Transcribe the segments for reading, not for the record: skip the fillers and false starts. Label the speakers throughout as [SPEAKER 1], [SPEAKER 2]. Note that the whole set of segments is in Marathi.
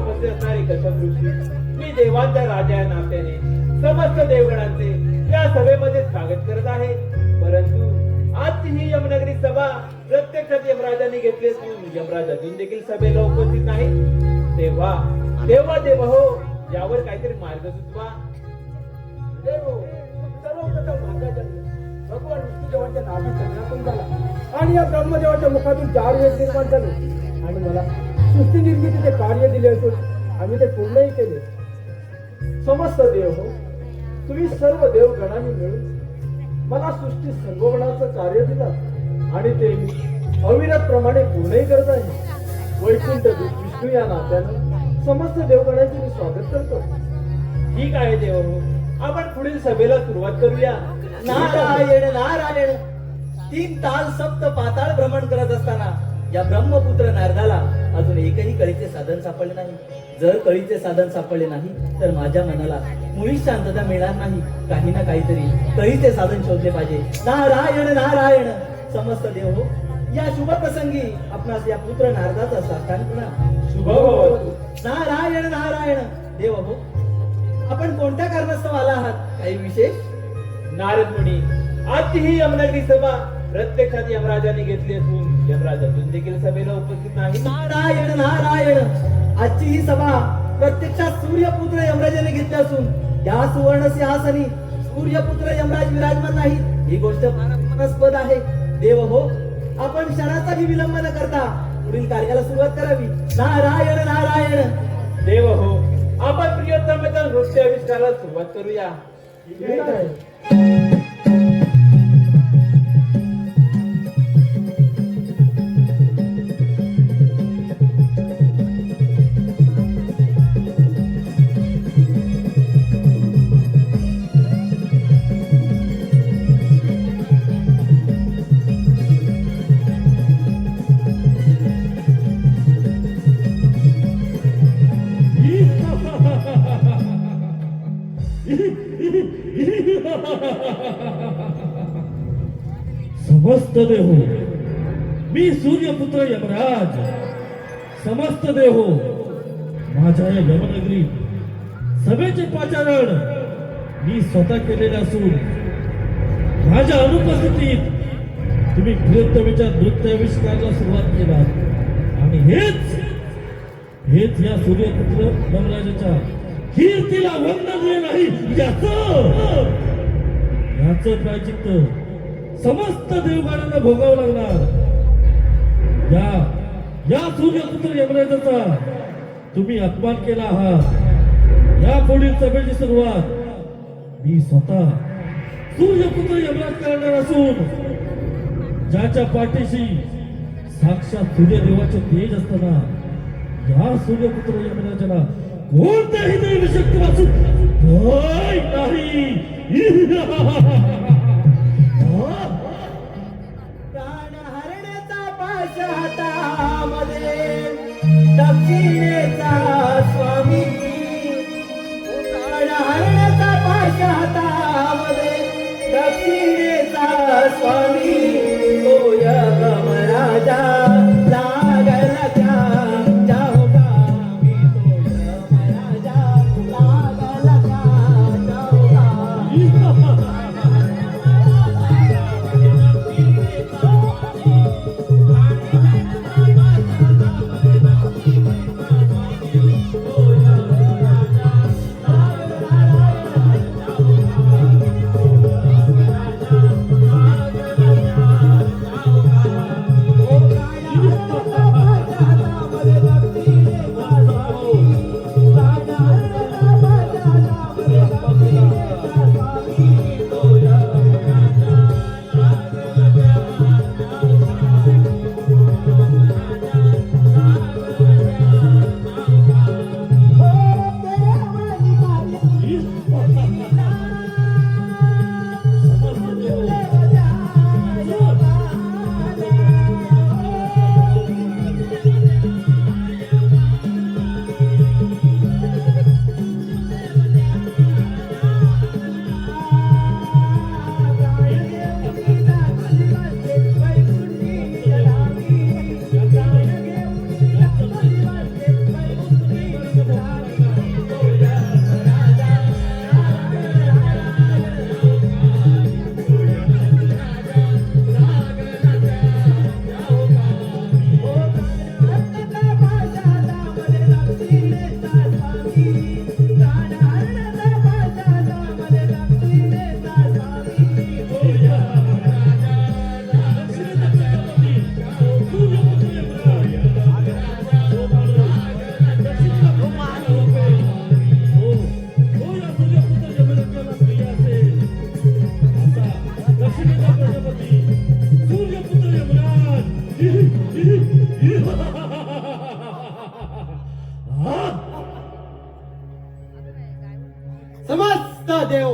[SPEAKER 1] उपस्थित असणारे कश्यप ऋषी, मी देवांच्या राजा या नात्याने समस्त देवगणांचे या सभेमध्ये स्वागत करत आहे. परंतु आजची ही यमनगरी सभा प्रत्यक्षात यमराजांनी घेतली असून यमराज अजून देखील सभेला उपस्थित नाही. तेव्हा देवा देव हो, यावर काहीतरी मार्ग सुचवा.
[SPEAKER 2] देव हो, सर्वप्रथम माझा जन्म भगवान विष्णुदेवाच्या नाभी संज्ञातून झाला आणि या ब्रह्मदेवाच्या मुखातून 4 वेद निर्माण झाले आणि मला सृष्टी निर्मितीचे कार्य दिले असून आम्ही ते पूर्णही केले. समस्त देव हो, तुम्ही सर्व देवगणांनी मिळून मला सृष्टी संगोपनाचं कार्य दिलं आणि ते मी अविरत प्रमाणे पूर्णही करत आहे. वैकुंठ विष्णू या नात्यानं समस्त देवगणांचे मी स्वागत करतो.
[SPEAKER 1] ठीक आहे देव हो, आपण पुढील सभेला सुरुवात करूया.
[SPEAKER 3] नारायण नारायण. 3 ताल सप्त पाताळ भ्रमण करत असताना या ब्रह्मपुत्र नारदाला अजून एकही कळीचे साधन सापडले नाही. जर कळीचे साधन सापडले नाही तर माझ्या मनाला मुळीच शांतता मिळणार नाही. काही ना काहीतरी कळीचे साधन शोधले पाहिजे. नारायण नारायण. समस्त देव हो, या शुभ प्रसंगी आपणास या पुत्र नारदाचा साष्टांगपणा
[SPEAKER 1] शुभ भवतु.
[SPEAKER 3] नारायण नारायण. देव हो, आपण कोणत्या कारणास्तव आला आहात? काही विशेष?
[SPEAKER 1] नारद मुनी, आजची ही यमनगरी सभा प्रत्यक्षात यमराजाने घेतली असून यमराज अजून देखील सभेला उपस्थित नाही.
[SPEAKER 3] नारायण नारायण. आजची ही सभा प्रत्यक्षात सूर्यपुत्र यमराजाने घेतली असून या सुवर्ण सिंहासनी सूर्यपुत्र यमराज विराजमान नाही. ही गोष्ट फार आहे. देव हो, आपण क्षणाचाही विलंब न करता पुढील कार्याला सुरुवात करावी. नारायण नारायण.
[SPEAKER 1] देव हो, आपण प्रियोत्तमेचा नृत्य आविष्काराला सुरुवात करूया.
[SPEAKER 2] ठीक आहे.
[SPEAKER 4] समस्त देहो, मी सूर्यपुत्र यमराज. समस्त देहो, माझ्या या यमनगरी सभेचे पाचारण मी स्वतः केलेले असून माझ्या अनुपस्थितीत तुम्ही प्रियतमेच्या नृत्याविष्काराला सुरुवात केला आणि हेच या सूर्यपुत्र यमराजाच्या कीर्तीला वंदनीय नाही. याचं प्रायचित्त समस्त देवगणांना भोगावं लागणार. या सूर्यपुत्र यमराजाचा तुम्ही अपमान केला आहात. या पुढील सभेची सुरुवात मी स्वतः सूर्यपुत्र यमराज करणार असून ज्याच्या पाठीशी साक्षात सूर्यदेवाचे तेज असताना या सूर्यपुत्र यमराजाला कोणत्याही देवी शक्ती वाचू नाही.
[SPEAKER 3] प्राण हरण्याचा पाश हातामध्ये दक्षिणेचा स्वामी. प्राण हरण्याचा पाश हातामध्ये दक्षिणेचा स्वामी. तो यमराजा लागला त्या जाऊ गावी. तो यमराजा लागला त्या जाऊ गावी.
[SPEAKER 2] समस्त देव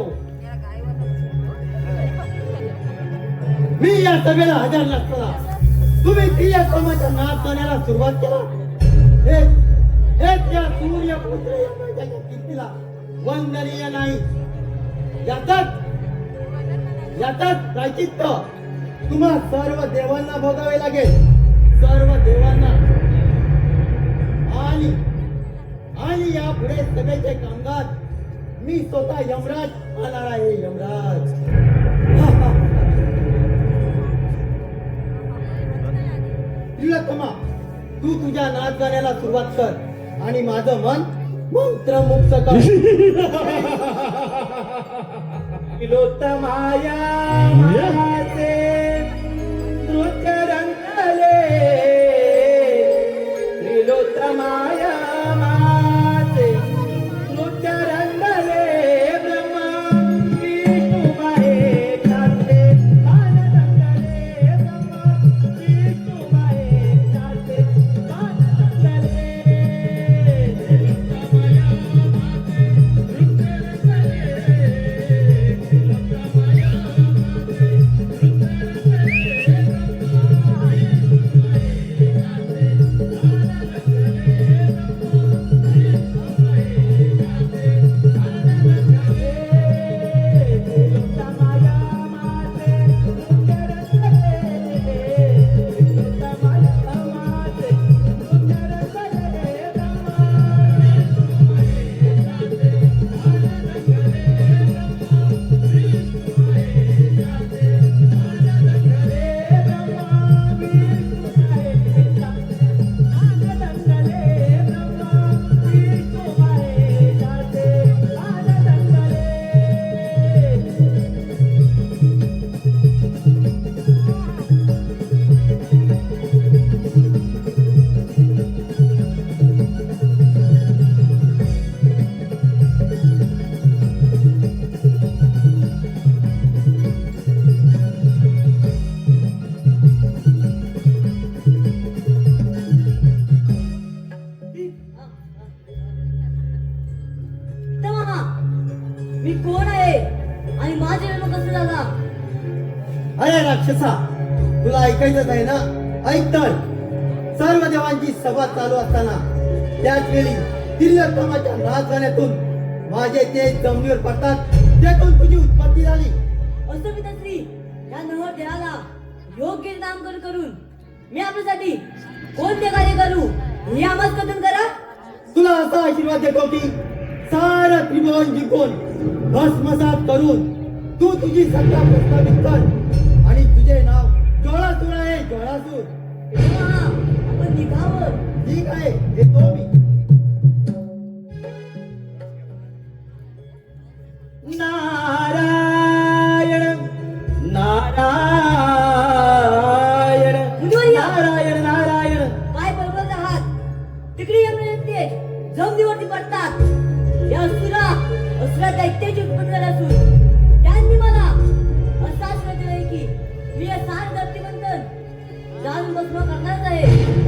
[SPEAKER 2] मी या सभेला हजर नसताना तुम्ही क्रियाक्रमाच्या नाच गाण्याला सुरुवात केला. हेच या सूर्यपुत्र यमराजाच्या कीर्तीला वंदनीय नाही. याचाच प्रायचित्त तुम्हा सर्व देवांना भोगावे लागेल. सर्व देवांना आणि यापुढे सभेचे कामकाज मी स्वतः यमराज पाहणार आहे. यमराज तिलोत्तमा, तू तुझ्या नाच गाण्याला सुरुवात कर आणि माझं मन मंत्रमुक्त कर.
[SPEAKER 1] तिलोत्तमाया माझे नृत्य रंगले. तिलोत्तमाया माझे नृत्य रंगले. ब्रह्मा विष्णू महेश चालते गान रंगले. ब्रह्मा विष्णू महेश चालते गान रंगले.
[SPEAKER 5] मी कोण आहे आणि माझे जन्म कसं झाला?
[SPEAKER 2] अरे राक्षसा, तुला ऐकायचंच आहे ना? ऐक तर. सर्व देवांची सभा चालू असताना त्याच वेळी तिलोत्तमाच्या नाच गाण्यातून माझे तेज जमिनीवर पडतात. त्यातून तुझी उत्पत्ती झाली.
[SPEAKER 5] असं पिताश्री, या नवर देहाला योग्य नामकरण करून मी आपल्यासाठी कोणते कार्य करू हे आम्हाला कथन करा.
[SPEAKER 2] तुला असा आशीर्वाद देतो की सारं त्रिभुवन जिंकून भस्मसात करून तू तुझी सत्ता प्रस्थापित कर आणि तुझे नाव ज्वालासूर आहे. ज्वालासूर.
[SPEAKER 5] तेव्हा आपण निघावं.
[SPEAKER 2] ठीक आहे, येतो मी.
[SPEAKER 1] नारायण नारायण नारायण नारायण.
[SPEAKER 5] काय बरोबर आहात? तिकडे येते जमिनीवरती पडतात. या असुरा दैत्याची उत्पत्ती झाली असून त्यांनी मला असा आश्रय दिलाय की मी या सार धरतीबंधन जाणून भस्म करणारच आहे.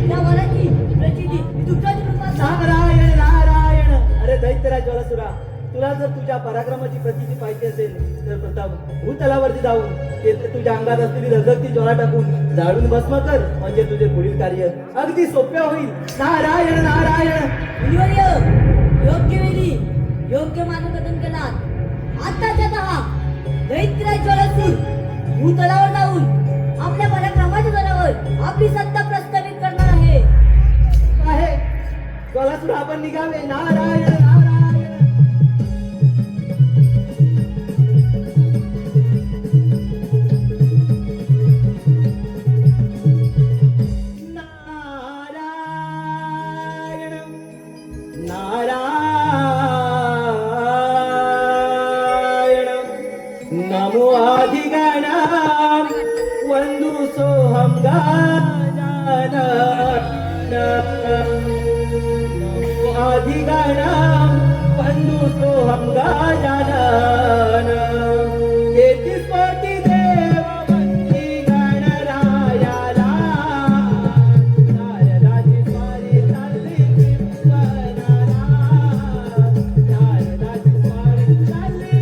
[SPEAKER 5] त्या वराची प्रचिती मी दुःखाच्या रूपात
[SPEAKER 1] नारायण नारायण. अरे दैत्यराज ज्वालासुरा, तुला जर तुझ्या पराक्रमाची प्रचिती पाहिजे असेल तर प्रथम भूतलावरती जाऊन तेथे तुझ्या अंगात असलेली धगधगती ज्वाला टाकून जाळून भस्म कर. म्हणजे तुझे पुढील कार्य अगदी सोपे होईल. नारायण नारायण.
[SPEAKER 5] मुनिवर्य, योग्य वेळी योग्य मार्गदर्शन केलात. आताच्या दहा दैत्यराज ज्वालासूर भूतलावर जाऊन आपल्या पराक्रमाच्या जोरावर आपली सत्ता प्रस्थापित करणार आहे.
[SPEAKER 1] ज्वालासुरा, आपण निघावे. नारायण नारायण. नमो आदिगणाम वंदु सोहम गानन. नमो आदिगणाम वंदु सोहम गानन. तेहतीस कोटी देव वंदी गणरायाला. नारदाची स्वारी चालली त्रिभुवनाला. नारदाची स्वारी चालली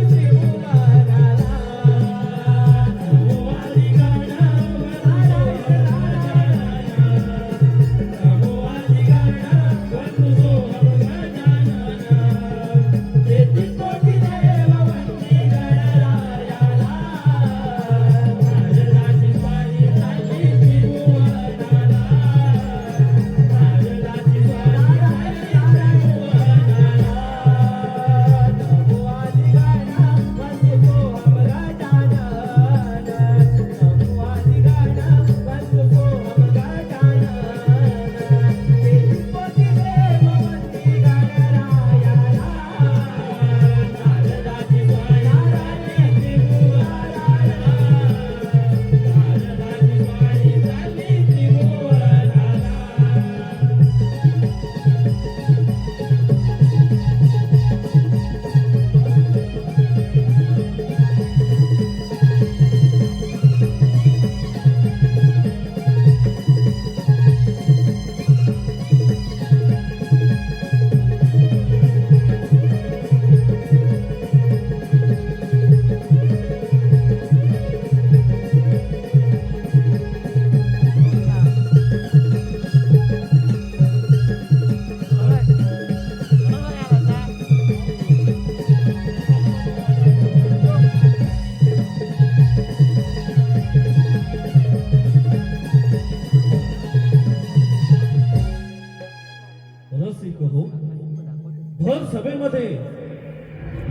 [SPEAKER 4] भर सभेमध्ये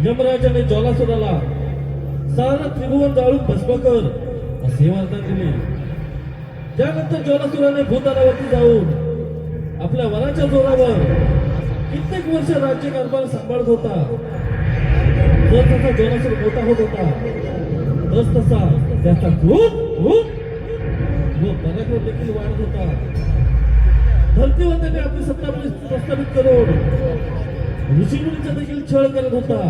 [SPEAKER 4] यमराजाने ज्वालासुराला सारा त्रिभुवन जाळून भस्म कर असे वरदान दिले. त्यानंतर ज्वालासुराने भूतलावरती जाऊन आपल्या वराच्या जोरावर कित्येक वर्ष राज्यकारभार सांभाळत होता. जर तसा ज्वालासुर मोठा होत होता तस तसा त्याचा क्रोध व पराक्रम देखील वाढत होता. धरतीवर त्याने आपली सत्ता प्रस्थापित करून ऋषीमुनीचा देखील छळ करत होता.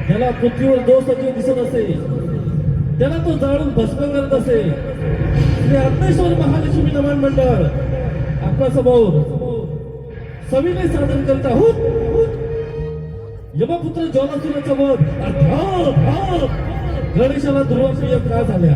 [SPEAKER 4] त्याला पृथ्वीवर जो सजीव दिसत असे त्याला तो जाळून भस्म करत असे. श्री अग्नेश्वर महालक्ष्मी नमन मंडळ आपल्या समोर सविनय सादर करत आहोत. यमपुत्र ज्वालासुराचा वध अर्थात गणेशाला ध्रुवप्रिय का झाल्या.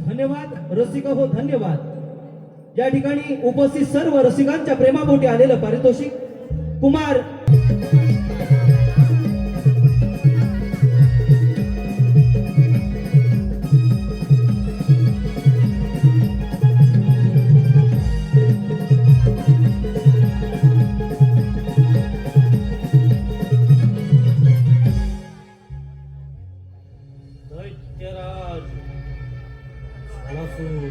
[SPEAKER 2] धन्यवाद रसिक हो, धन्यवाद. या ठिकाणी उपस्थित सर्व रसिकांच्या प्रेमापोटी आलेलं पारितोषिक कुमार
[SPEAKER 4] दैत्यराज ज्वालासूर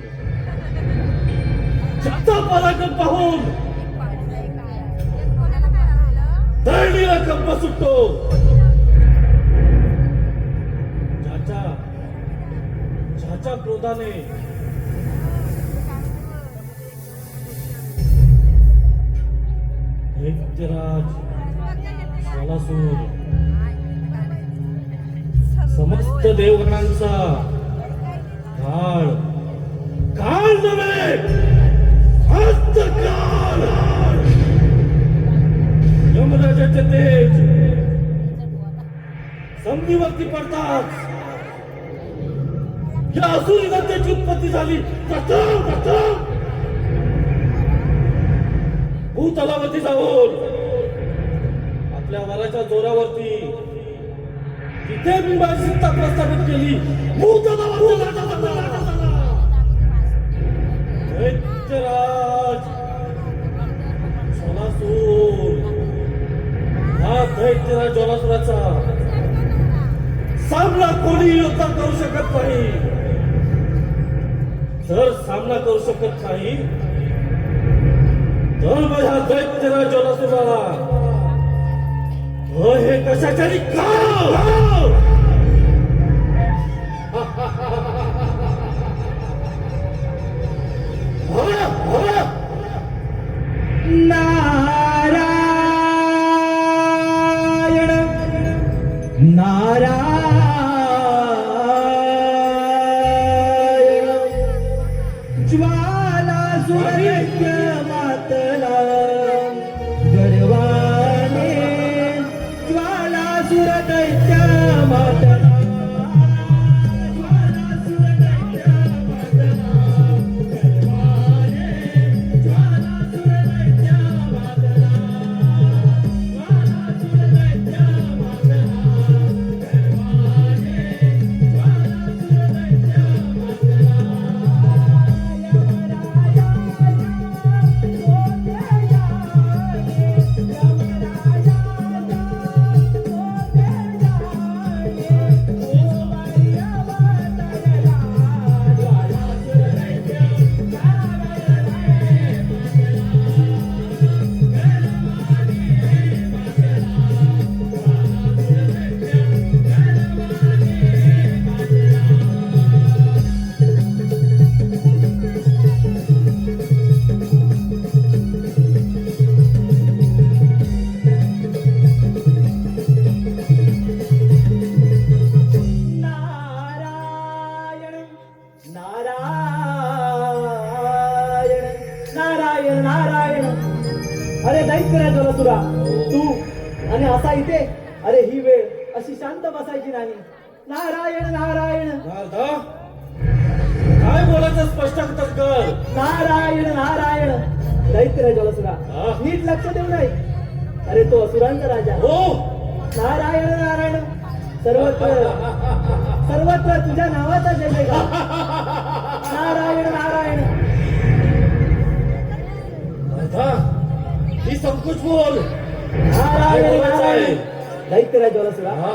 [SPEAKER 4] ज्याचा पराक्रम पाहून धरणीला कंप सुटतो. ज्याच्या क्रोधाने दैत्यराज ज्वालासूर समस्त देवगणांचा काळ काळ नव्हे अंतकाळ यमराजाचे तेज संधीवरती पडताच या असुरी गंधेची उत्पत्ती झाली. प्रथम भूतलावरती जाऊन आपल्या वराच्या जोरावरती तिथे मी माझी सत्ता प्रस्थापित केली. दैत्यराज ज्वालासूर हा दैत्यराज ज्वालासुराचा सामना कोणी योद्धा करू शकत नाही. जर सामना करू शकत नाही तर मग ह्या दैत्यराज ज्वालासुराला हे कशाच्याही
[SPEAKER 2] नारायण नारायण ज्वालासुर मातला गडवाने ज्वालासुर दैत्य नारायण नारायण. अरे दैत्यराज जलसुरा, तू आणि असा इथे, अरे ही वेळ अशी शांत बसायची नाही. नारायण नारायण
[SPEAKER 4] नारदा, काय बोलायचं स्पष्ट कर.
[SPEAKER 2] नारायण नारायण. दैत्यराज जलसुरा,
[SPEAKER 4] हा?
[SPEAKER 2] नीट लक्ष देऊ नाही. अरे तो असुरांचा राजा.
[SPEAKER 4] हो,
[SPEAKER 2] नारायण नारायण. सर्वत्र सर्वत्र तुझ्या नावाचा जय जयकार. नारायण नारायण.
[SPEAKER 4] नारदा, ही संकोच बोल.
[SPEAKER 2] नारायण नारायण. दैत्यराज जलसुरा,
[SPEAKER 4] हा,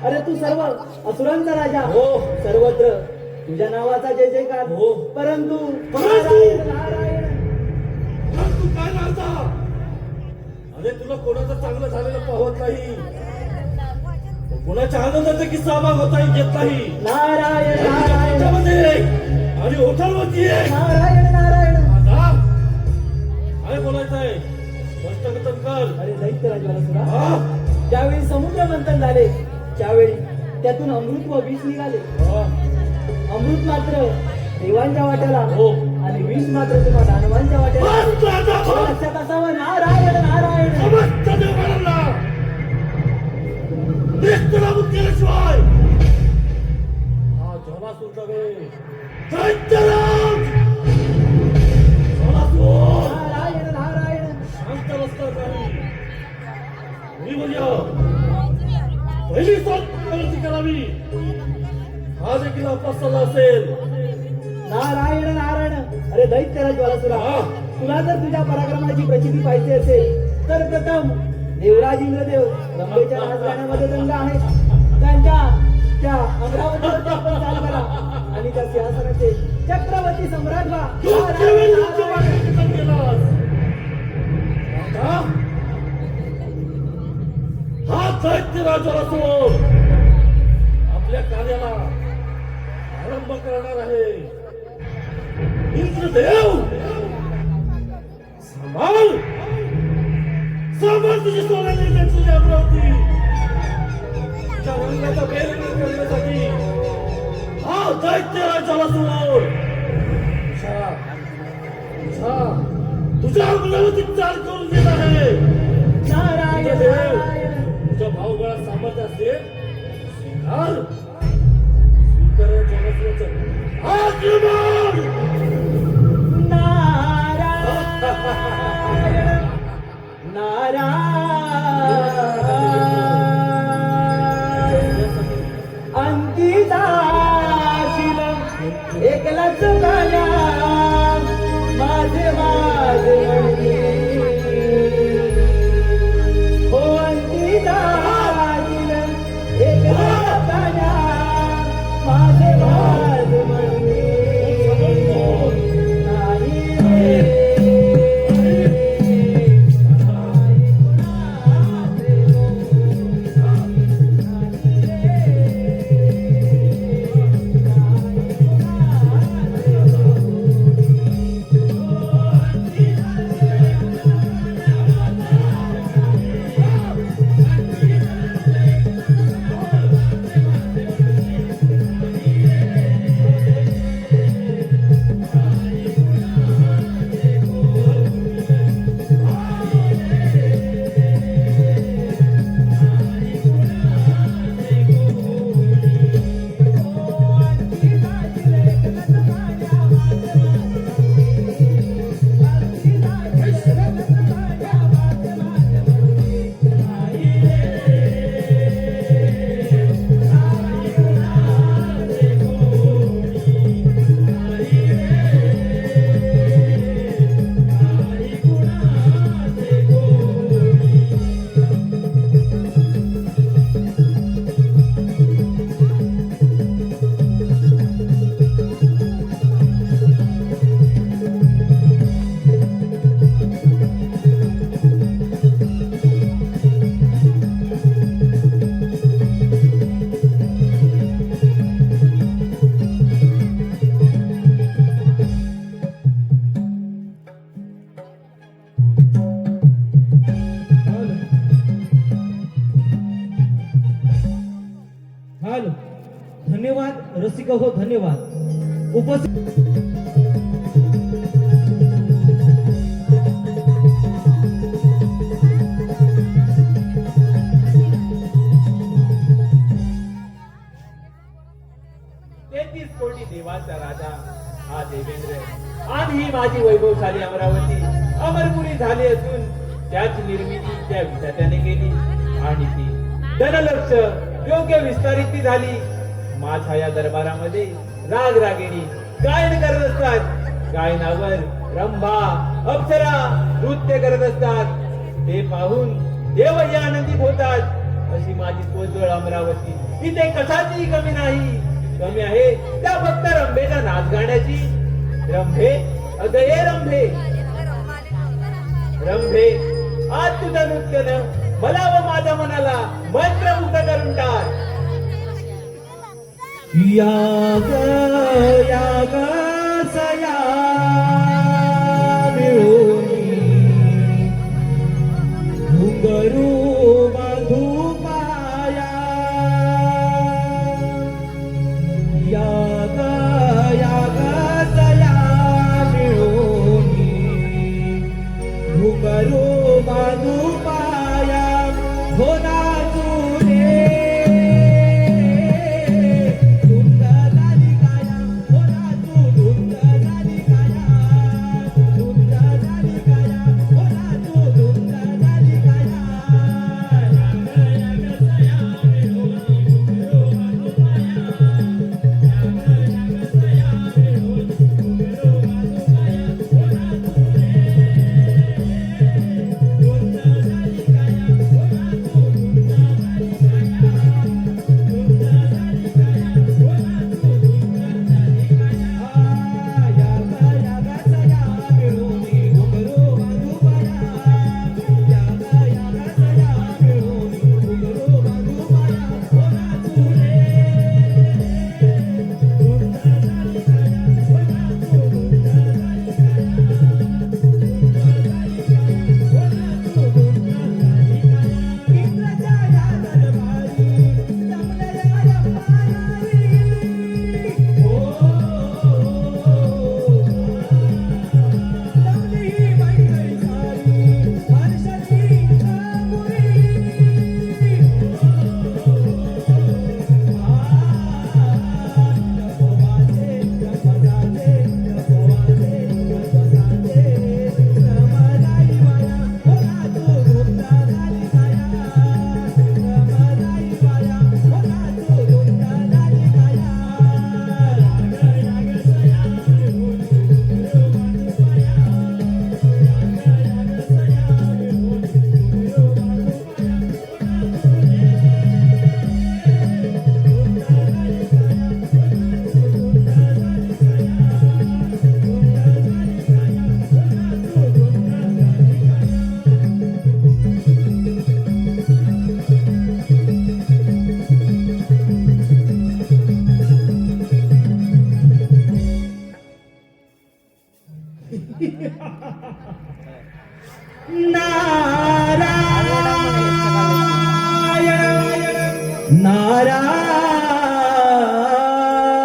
[SPEAKER 2] अरे तू सर्व असुरांचा राजा.
[SPEAKER 4] हो.
[SPEAKER 2] सर्वत्र तुझ्या नावाचा जय जयकार.
[SPEAKER 4] हो.
[SPEAKER 2] परंतु
[SPEAKER 4] परंतु
[SPEAKER 2] नारायण नारायण.
[SPEAKER 4] मग तू काय नारदा? अरे तुला कोणाचं चांगलं झालेलं पाहत नाही, कोणाच्या आनंदाचा किस्सा होता घेत नाही.
[SPEAKER 2] नारायण नारायण.
[SPEAKER 4] त्याच्यामध्ये आणि ओठांवरती एक.
[SPEAKER 2] नारायण नारायण.
[SPEAKER 4] नारदा, काय बोलायचंय स्पष्ट कथन कर.
[SPEAKER 2] अरे दैत्यराज जलसुरा,
[SPEAKER 4] हा?
[SPEAKER 2] ज्यावेळी समुद्र मंथन झाले त्यावेळी त्यातून अमृत व विष निघाले.
[SPEAKER 4] हा.
[SPEAKER 2] अमृत मात्र देवांच्या वाट्याला
[SPEAKER 4] हो.
[SPEAKER 2] आणि विष मात्र तुम्हा दानवांच्या वाट्याला.
[SPEAKER 4] बस राजा,
[SPEAKER 2] हे
[SPEAKER 4] बस.
[SPEAKER 2] लक्षात असावं. नारायण नारायण.
[SPEAKER 4] समस्त देवांना नेत्रलाभ केल्याशिवाय हा जलासूर नव्हे, दैत्यराज जलासूर
[SPEAKER 2] नारायण नारायण.
[SPEAKER 4] शांत रस्ता नाही. मी म्हणजे पहिली गलती करावी हा देखील अपसला असेल.
[SPEAKER 2] नारायण नारायण. अरे दैत्यराज जलसुरा,
[SPEAKER 4] हा.
[SPEAKER 2] तुला जर तुझ्या पराक्रमाची प्रचिती पाहिजे असेल तर प्रथम देवराज इंद्रदेव रंभेच्या राजघराण्यामध्ये दंग आहे, त्यांच्या त्या अमरावतीवरती आपण चाल करा आणि त्या सिंहासनाचे चक्रवर्ती सम्राट व्हा.
[SPEAKER 4] योग्य वेळी योग्य
[SPEAKER 2] नारायण
[SPEAKER 4] मार्गदर्शन केलास. आता हा दैत्यराज जलासूर आपल्या कार्याला आरंभ करणार आहे. इंद्रदेव, सांभाळ सांभाळ तुझी सोन्याने नेसलेली अमरावती. तुझ्या रंगाचा बेरंग करण्यासाठी हा दैत्यराज जलासूर तुझ्या अमरावती चाल करून देत आहे.
[SPEAKER 2] नारायण
[SPEAKER 4] इंद्रदेव,
[SPEAKER 2] नारायण.
[SPEAKER 4] तुझ्या भाऊबळात सामर्थ्य असेल स्वीकार जलासूराचं आक्रमण.
[SPEAKER 2] नारायण नारायण. अंकिता शिल एकलाच झाल्या माझे माझे म्हणणे. हो अंकिता शिल एकलाच झाल्या माझे माझे म्हणणे. नाही रे.
[SPEAKER 3] हाल धन्यवाद रसिक हो, धन्यवाद उपस्थित
[SPEAKER 1] माझी वैभवशाली अमरावती अमरपुरी झाली असून त्याची निर्मिती त्या विधात्याने केली आणि ती धनलक्ष योग्य विस्तारित झाली. माझ्या या दरबारामध्ये राग रागिणी गायन करत असतात. गायनावर रंभा अप्सरा नृत्य करत असतात. ते पाहून देवही आनंदित होतात. अशी माझी स्वजवळ अमरावती इथे कशाचीही कमी नाही. कमी आहे त्या फक्त रंभेच्या नाच गाण्याची. रंभे अगं ये रंभे, रंभे आज तुझं नृत्यानं मला व माझ्या मनाला मंत्रमुग्ध करून टाक.
[SPEAKER 3] या ग सया मिळूनी घुंगरू बांधू पाया. या ग सया मिळूनी घुंगरू बांधू पाया. हो नाचू रे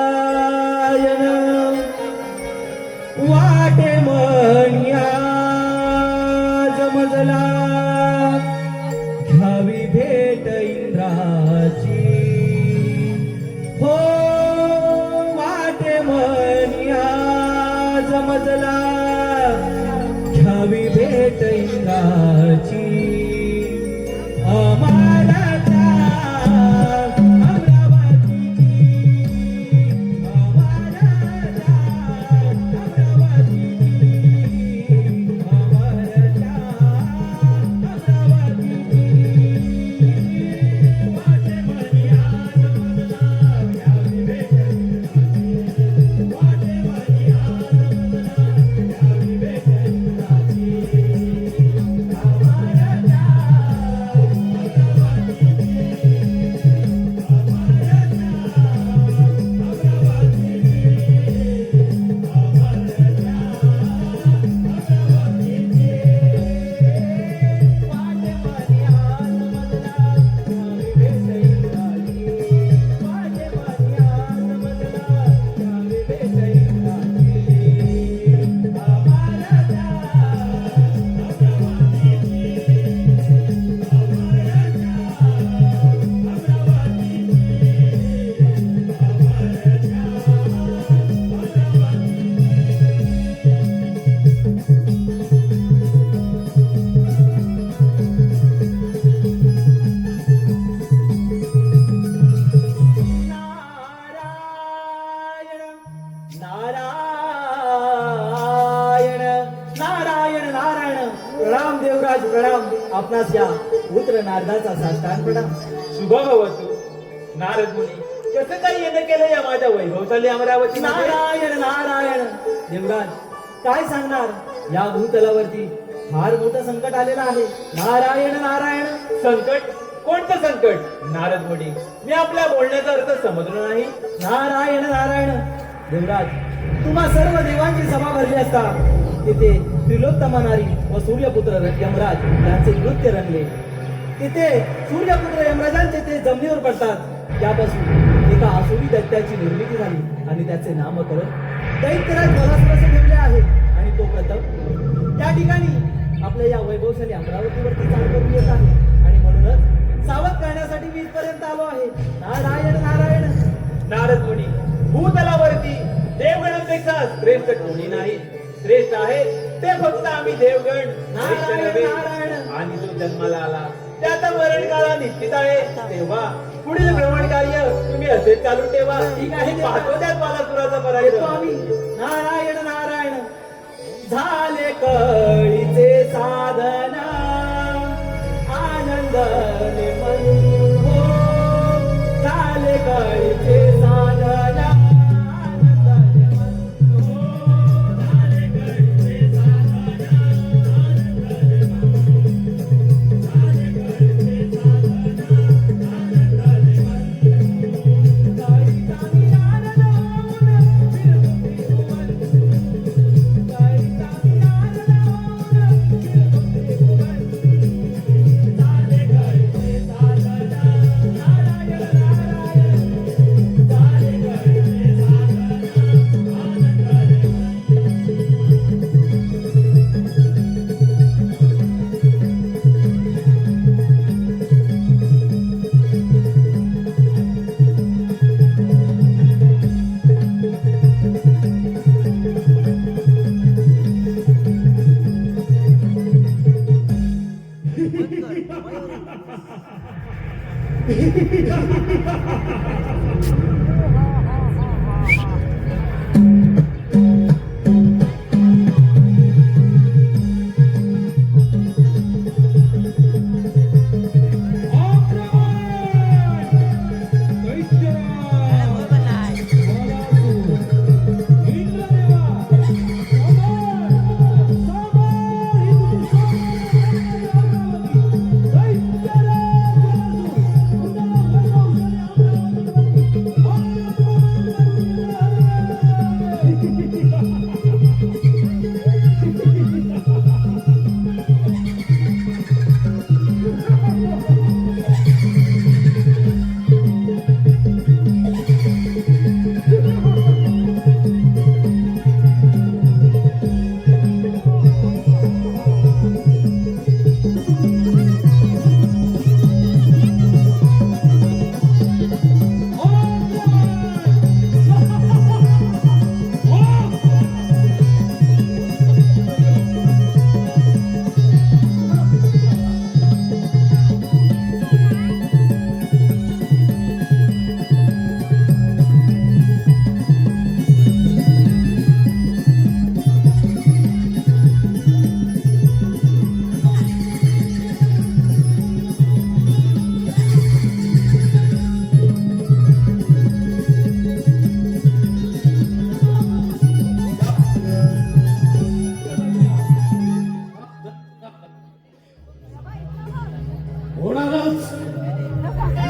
[SPEAKER 3] नारायण वाटे म्हणया जमजला घ्यावी भेट इंद्राची हो वाटे म्हणया जमजला घ्यावी भेट इंद्राची अमरावतीची प्रणाम देवराज प्रणाम. आपणास या पुत्र नारदाचा साष्टांग प्रणाम.
[SPEAKER 1] शुभ भवतु. नारद मुनी कसं काही येणं केलं या माझ्या वैभवशाली अमरावती
[SPEAKER 3] नारायण नारायण. देवराज काय सांगणार, या भूतलावरती फार मोठं संकट आलेलं आहे. नारायण नारायण.
[SPEAKER 1] संकट? कोणतं संकट? नारद मुनी मी आपल्या बोलण्याचा अर्थ समजलो नाही.
[SPEAKER 3] नारायण नारायण. देवराज तुम्हा सर्व देवांची सभा भरली असता तिथे त्रिलोत्तमा नारी व सूर्यपुत्र यमराज यांचे नृत्य रंगले. तिथे सूर्यपुत्र यमराजांचे ते जमिनीवर पडतात. त्यापासून एका आसुरी दैत्याची निर्मिती झाली आणि त्याचे नामकरण दैत्यराज जलासुरास ठेवले आहे. आणि तो प्रथम त्या ठिकाणी आपल्या या वैभवशाली अमरावतीवरती चाल करून येत आहे. आणि म्हणूनच सावध करण्यासाठी मी इथपर्यंत आलो आहे. नारायण नारायण.
[SPEAKER 1] नारद मुनी भूतलावरती देवगणांपेक्षा श्रेष्ठ कोणी नाही. श्रेष्ठ आहे ते फक्त आम्ही देवगण. श्रेष्ठ नव्हे. आणि जो जन्माला आला त्याचा मरण काळा निश्चित आहे. तेव्हा पुढील भ्रमण कार्य तुम्ही असेच चालू ठेवा.
[SPEAKER 3] ठीक आहे.
[SPEAKER 1] मी पाहतो त्यात बालासुराचा
[SPEAKER 3] येतो
[SPEAKER 1] पराक्रम.
[SPEAKER 3] आम्ही. नारायण नारायण. झाले कळीचे साधन आनंदने मन हो. झाले कळीचे साधन आनंदने मन हो. झाले कळीचे साधन आनंदने मन हो. झाले कळीचे साधन आनंदने मन हो. कळीचा विरार लावून फिरतो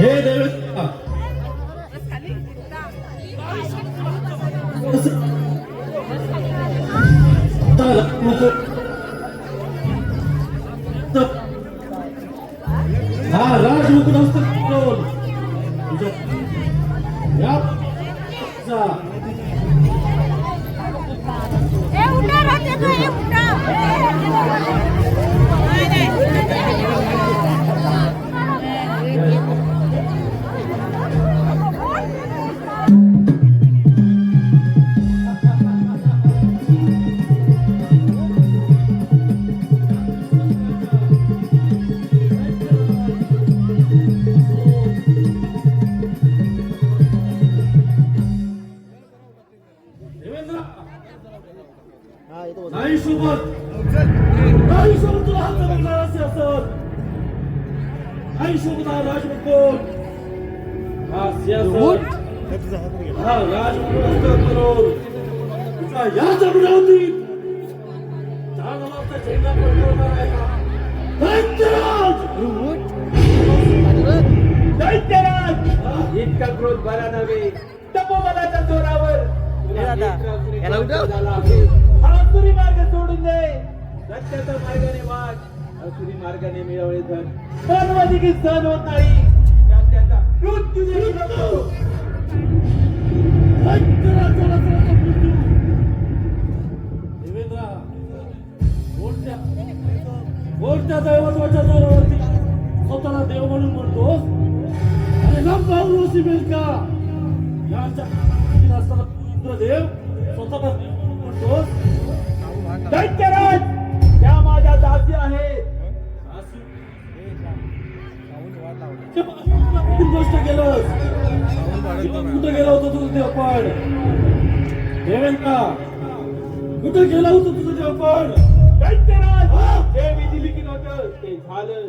[SPEAKER 4] हे देव हा राजमुकुट असतो शोभता राजमुकुट हा सिंहासन हा राजमुकुट करून तुझा याच अमरावतीत दानवाचा झेंडा फडकवणार आहे का? दैत्यराज!
[SPEAKER 1] दैत्यराज इतका क्रोध बरा नव्हे तपोबलाच्या जोरावर तुला नेत्रासुरी झाला आहे. हा असुरी मार्ग सोडून दे सत्याच्या मार्गाने वाट असुरी मार्गाने मिळवले धन सर्वाधिक सहन होत नाही त्याचा मृत्यू देखील नको.
[SPEAKER 4] दैत्यराजाला त्याचा मृत्यू. देवेंद्र कोणत्या दैवत्वाच्या जोरावरती स्वतःला देव म्हणून म्हणतोस? अरे लंबावू सिमेल का यांच्या असताना इंद्रदेव स्वतःला म्हणतोस?
[SPEAKER 1] दैत्यराज त्या माझ्या दासी आहेत.
[SPEAKER 4] गोष्ट केलंस कुठं गेला होता तुझं देवपण? देवेंद्र कुठं गेला होता तुझं देवपण?
[SPEAKER 1] दैत्यराज जे विधी लिखित होतं ते झालं.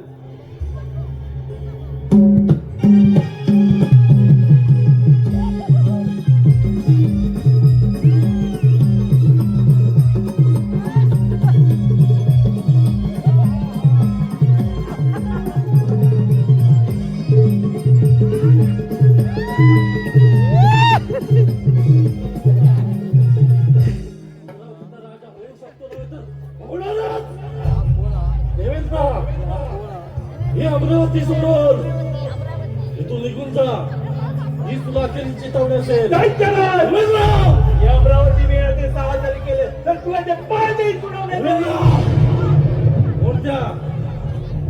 [SPEAKER 4] देवेंद्र हे अमरावती सोडून इथून निघून जा. ही तुला केली चितवणी असेल.
[SPEAKER 1] दैत्यराज
[SPEAKER 4] देवेंद्र!
[SPEAKER 1] या अमरावती मिळते सावधानी केले तर तुला ते पाय देईल तुडवण्यात
[SPEAKER 4] देवेंद्र!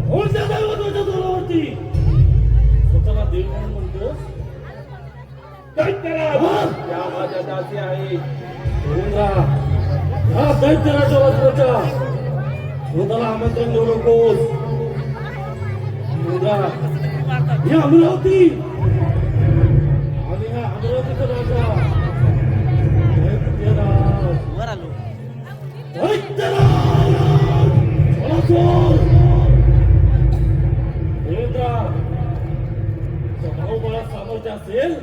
[SPEAKER 4] कोणत्या दैवताच्या जोरावरती स्वतःला देव म्हणून म्हणतोस?
[SPEAKER 1] दैत्यराज त्या माझ्या दासी आहेत.
[SPEAKER 4] देवेंद्र हा दैत्यराजा वाचवायचा स्वतःला आमंत्रण देऊ नकोस. देवेंद्र ही अमरावती आणि हा अमरावतीचा राजा दैत्यराज. दैत्यराज! चला देवेंद्र स्वभावबळात सामर्थ्य असेल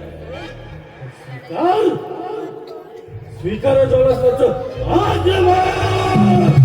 [SPEAKER 4] स्वीकार जोरासोबत आज्ञावह.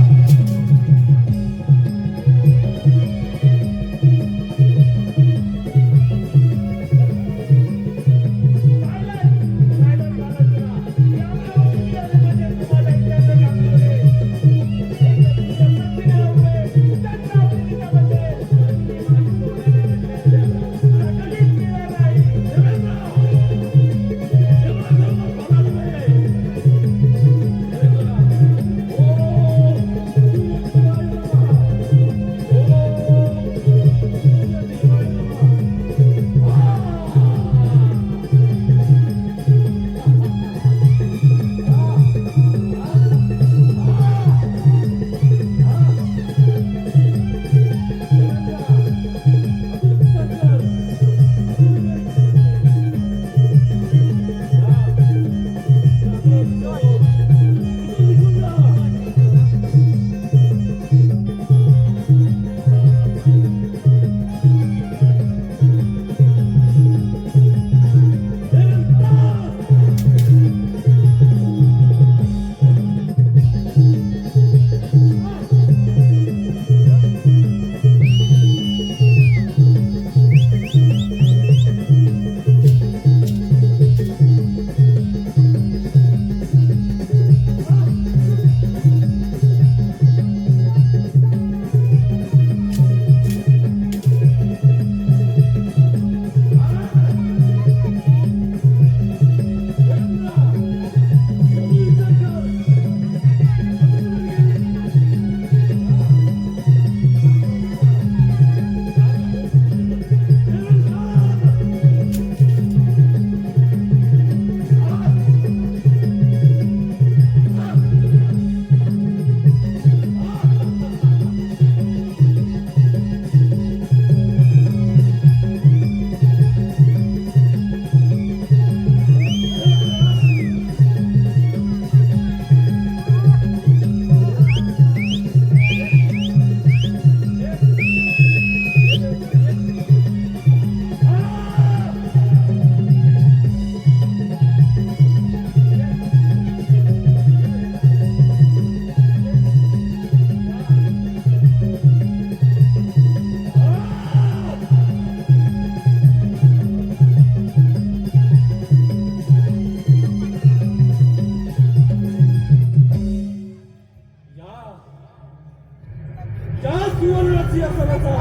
[SPEAKER 4] या सुवर्ण सिंहासनाचा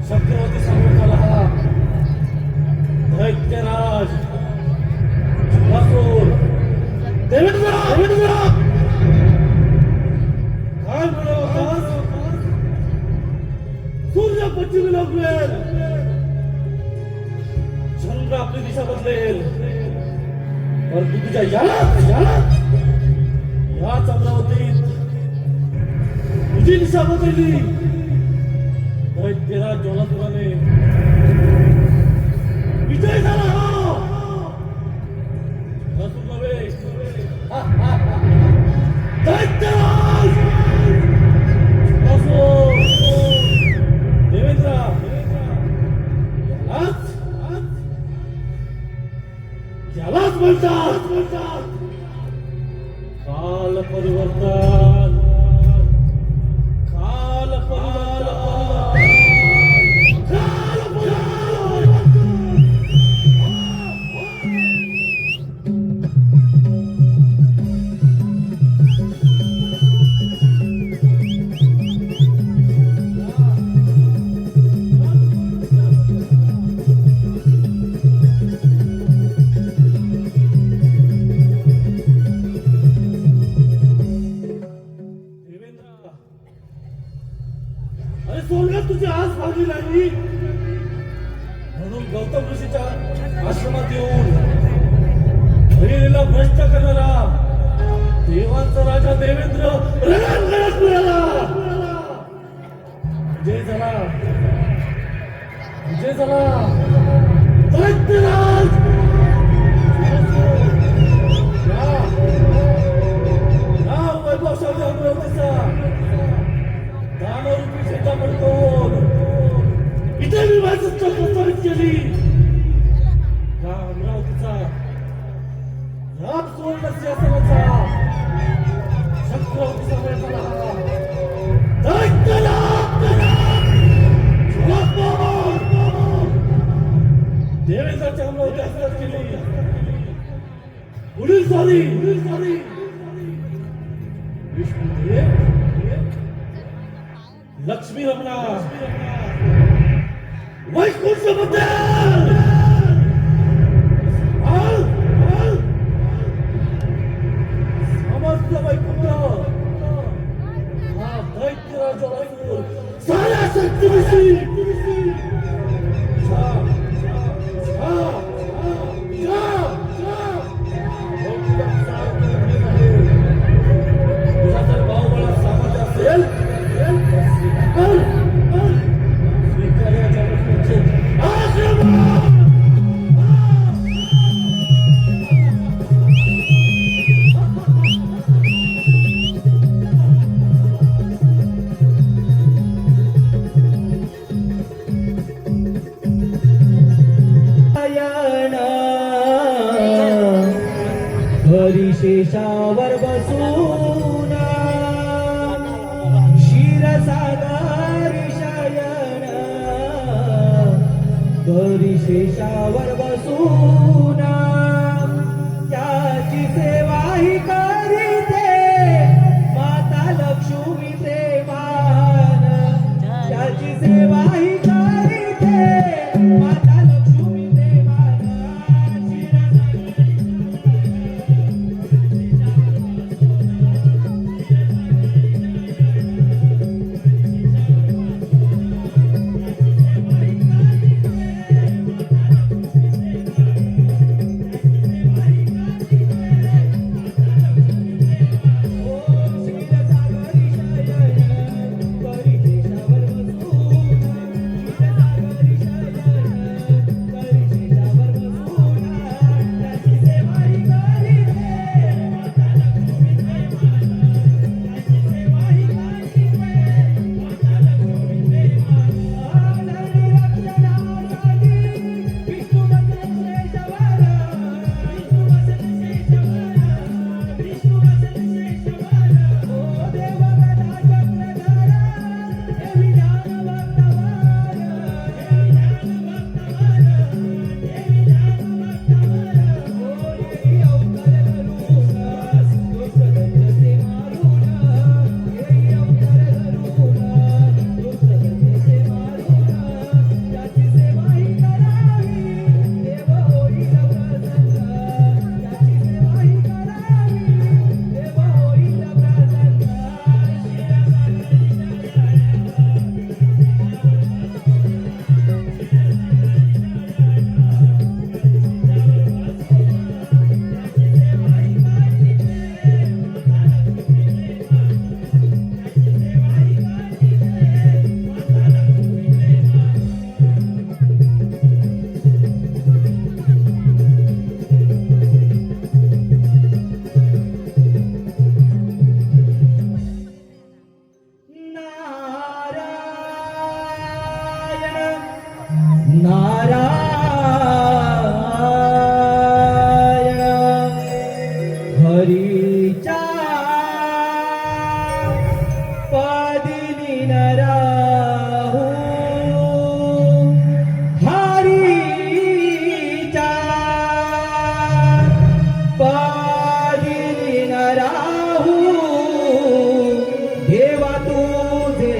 [SPEAKER 4] चक्रवर्ती सांगून हा दैत्यराज झुलासूर देवेंद्र काय म्हणत सूर्य पश्चिमी लागवेल, चंद्र आपली दिशा बदलेल, परंतु तुझ्या याच अमरावतीत तुझी दिशा बदलली. दैत्यराज ज्वालासुराने विजय झाला. दैत्यराज देवेंद्र यालाच म्हणतात काल परिवर्तन. काल परिवर्तन. अरे स्वर्गात तुझी आस भागली नाही म्हणून गौतम ऋषीच्या आश्रमात येऊन बहिणीला भ्रष्ट करणारा देवांचा राजा देवेंद्र रणांगणात मिळाला. विजय झाला. विजय झाला. दैत्यराज या वैभवशाली अमरावतीचा दानवरूपी शेता पडतो. इथे मी माझं प्रस्तावित केली. या अमरावतीचा या सुवर्ण सिंहासनाचा चक्रवर्ती सांभाळताना देवेंद्राच्या अमरावती हस्तगत केली. पुढील साली विष्णुदेव लक्ष्मी रमणा वैकुंठ मध्ये समस्त वैकुंठ हा दैत्यराज ज्वालासूर साऱ्या शक्तीविषयी तुझा जर बाहुबळात सामर्थ्य असेल स्वीकार्याच्या गोष्टींचे
[SPEAKER 2] शेषावर बसून क्षीरसागर शयन करी शेषावर बसून त्याची सेवा ही करीते माता लक्ष्मीचे मान. त्याची सेवा ही करीते माता लक्ष्मीचे मान.
[SPEAKER 3] नारायण हरीच्या पदिनी न राहू हरीच्या पदिनी न राहू देवा तुझे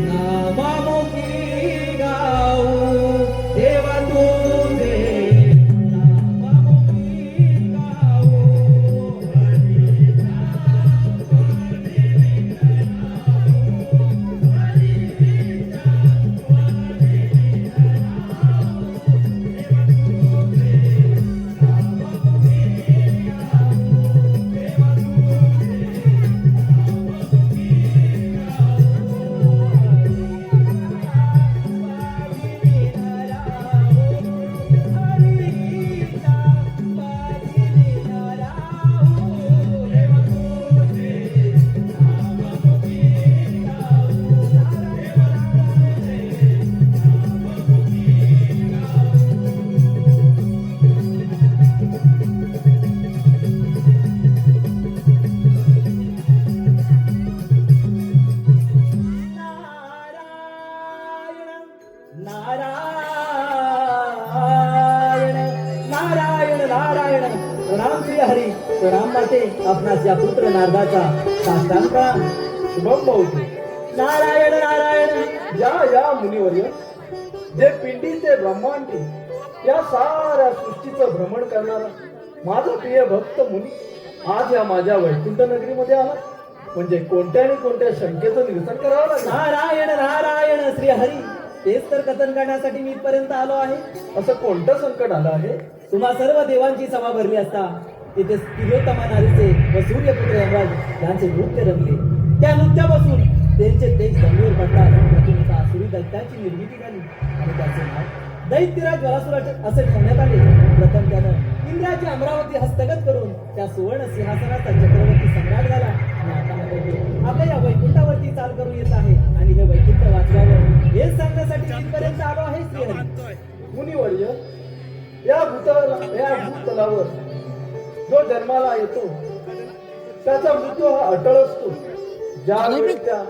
[SPEAKER 3] नाममुखी गाऊ देवा तुझे नाममुखी गाऊ नारायण नारायण नारायण प्रणाम श्री हरी प्रणाम माते आपणास या पुत्र नारदाचा साष्टांग प्रणाम
[SPEAKER 2] शुभम भाऊजी
[SPEAKER 3] नारायण नारायण
[SPEAKER 2] या मुनिवर्य जे पिंडीचे ब्रह्मांडी या साऱ्या सृष्टीचं भ्रमण करणारा माझा प्रिय भक्त मुनी आज या माझ्या वैकुंठ नगरीमध्ये आला म्हणजे कोणत्या शंकेचं निरसन करावं लागलं.
[SPEAKER 3] नारायण नारायण श्री हरी तेच तर कथन करण्यासाठी मी इथपर्यंत आलो आहे.
[SPEAKER 2] असं कोणतं संकट आलं आहे?
[SPEAKER 3] तुम्हा सर्व देवांची सभा भरली असता तिथे तिलोत्तमा नारीचे व सूर्यपुत्र यमराज यांचे नृत्य रंगले. त्या नृत्यापासून त्यांचे तेज जमिनीवर पडतात. त्यातून एका आसुरी दैत्याची निर्मिती झाली आणि त्याचे नाव दैत्यराज ज्वालासुराचे असे ठेवण्यात आले. प्रथम त्यानं इंद्राची अमरावती हस्तगत करून त्या सुवर्ण सिंहासनाचा चक्रवर्ती सम्राट झाला आणि आता मात्र आपल्या या वैकुंठावरती चाल करून येत आहे आणि हे वैकुंठ वाचल्यावर हेच सांगण्यासाठी इथपर्यंत आलो आहे श्रीहरी.
[SPEAKER 2] मुनिवर्य या भूतलावर जो जन्माला येतो त्याचा मृत्यू हा अटळ असतो. ज्यावेळी त्या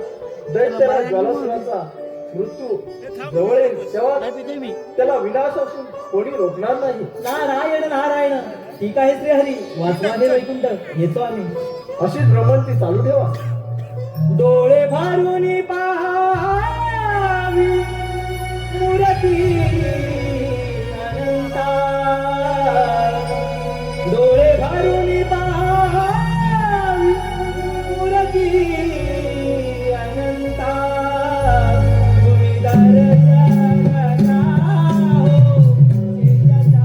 [SPEAKER 2] दैत्यराज ज्वालासुराचा मृत्यू जवळ येईल तेव्हा त्याला विनाश असून कोणी रोखणार नाही.
[SPEAKER 3] नारायण नारायण ठीक आहे श्रीहरी वाचवा हे वैकुंठ येतो आम्ही.
[SPEAKER 2] अशीच भ्रमंती चालू ठेवा.
[SPEAKER 3] डोळे भरून पाहावी मूर्ती अनंता डोळे भरून पाहावी मूर्ती अनंता तुम्ही दर्शना हो तेजाचा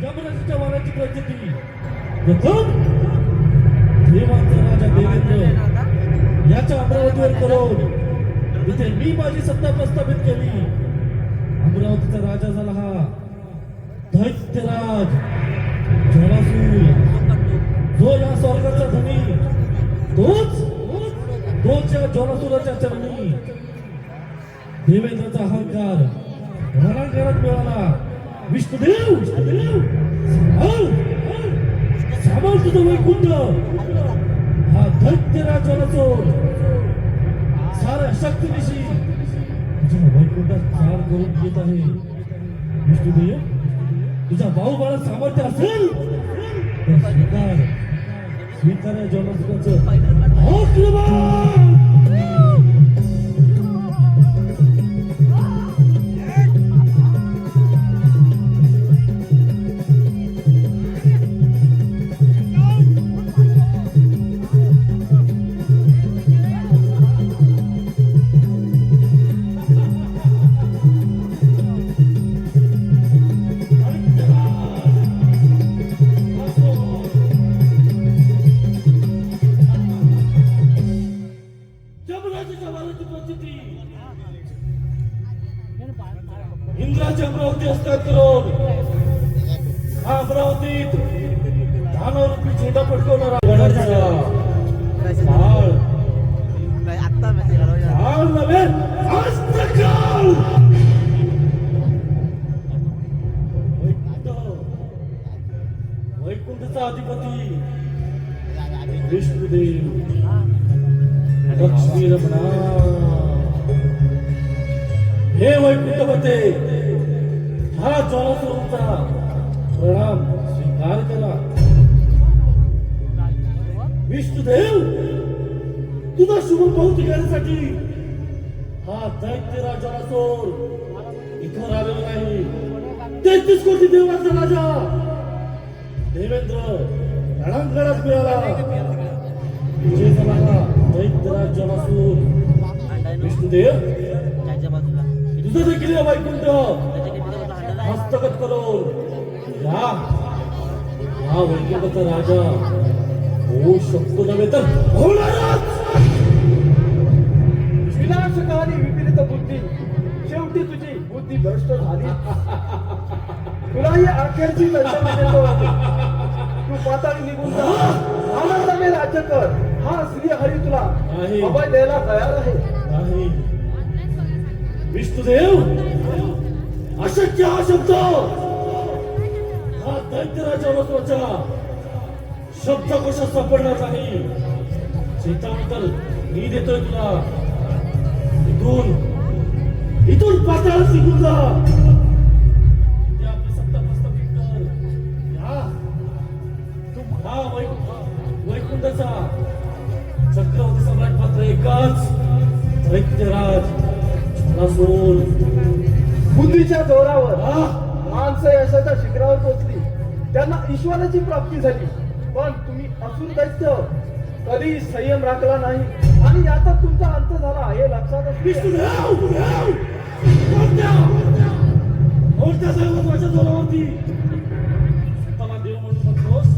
[SPEAKER 4] यमराजाच्या वाराची प्रचिती प्रथम देवांचा राजा देवेंद्र याच्या अमरावतीवर करून इथे मी माझी सत्ता प्रस्थापित केली. अमरावतीचा राजा झाला हा दैत्यराज जरासूर, जो या स्वर्गाचा धनी, तोच या जरासुराच्या चरणी देवेंद्राचा अहंकार रणांगणात मिळाला. विष्णुदेव सांभाळ तुझं वैकुंठ. हा दैत्यराज जरासूर साऱ्या शक्तीनिशी तुझ्या वैकुंठात चाल करून येत आहे. विष्णुदेव, तुझ्या भाऊ सामर्थ्य असेल तर स्वीकार या जनासुराचं आक्रमण. इंद्राची अमरावती असतात करून हा अमरावतीत धानावरती झेंडा फडकवणारा नव्हे वैकुंठचा अधिपती विष्णुदेव लक्ष्मी रमणा. हे वैकुंठपते, हा जरासुराचा प्रणाम स्वीकार करा. विष्णुदेव, तुझा शुभ पाहू ठिकाण्यासाठी हा दैत्यराज जरासूर इथं आलेला नाही. 33 कोटी देवांचा राजा देवेंद्र रणांगणात मिळाला. विजय झाला दैत्यराज जरासूर. विष्णुदेव, तुझं देखील या वैकुंठ हस्तगत करून या वैकुंठाचा राजा होऊ शकतो नव्हे तर होणारच.
[SPEAKER 2] विनाशकारी विपरीत बुद्धी, शेवटी तुझी बुद्धी भ्रष्ट झाली. तुलाही अखेरची दर्शन देतो. तू पाताळी निघून जा, आनंदाने राज्य कर. हा श्री हरी तुला
[SPEAKER 4] नाही.
[SPEAKER 2] अभय द्यायला तयार आहे.
[SPEAKER 4] नाही विष्णुदेव, अशक्य हा शब्द हा दैत्यराजा जरासूराच्या शब्दकोशात सापडणार नाही. चेतावतर मी देतोय तुला. इथून पाताळात निघून जा. इथे आपली सत्ता प्रस्थापित कर. हा वैकुंठाचा चक्रवर्ती सम्राट मात्र एकाच दैत्यराज जरासूर.
[SPEAKER 2] बुद्धीच्या जोरावर माणसं यशाच्या शिखरावर पोचली, त्यांना ईश्वराची प्राप्ती झाली. पण तुम्ही असुर दैत्य कधी संयम राखला नाही आणि याचा तुमचा अंत झाला हे लक्षात
[SPEAKER 4] कोणत्या दैवताच्या जोरावरती स्वतःला देव म्हणून म्हणतोस?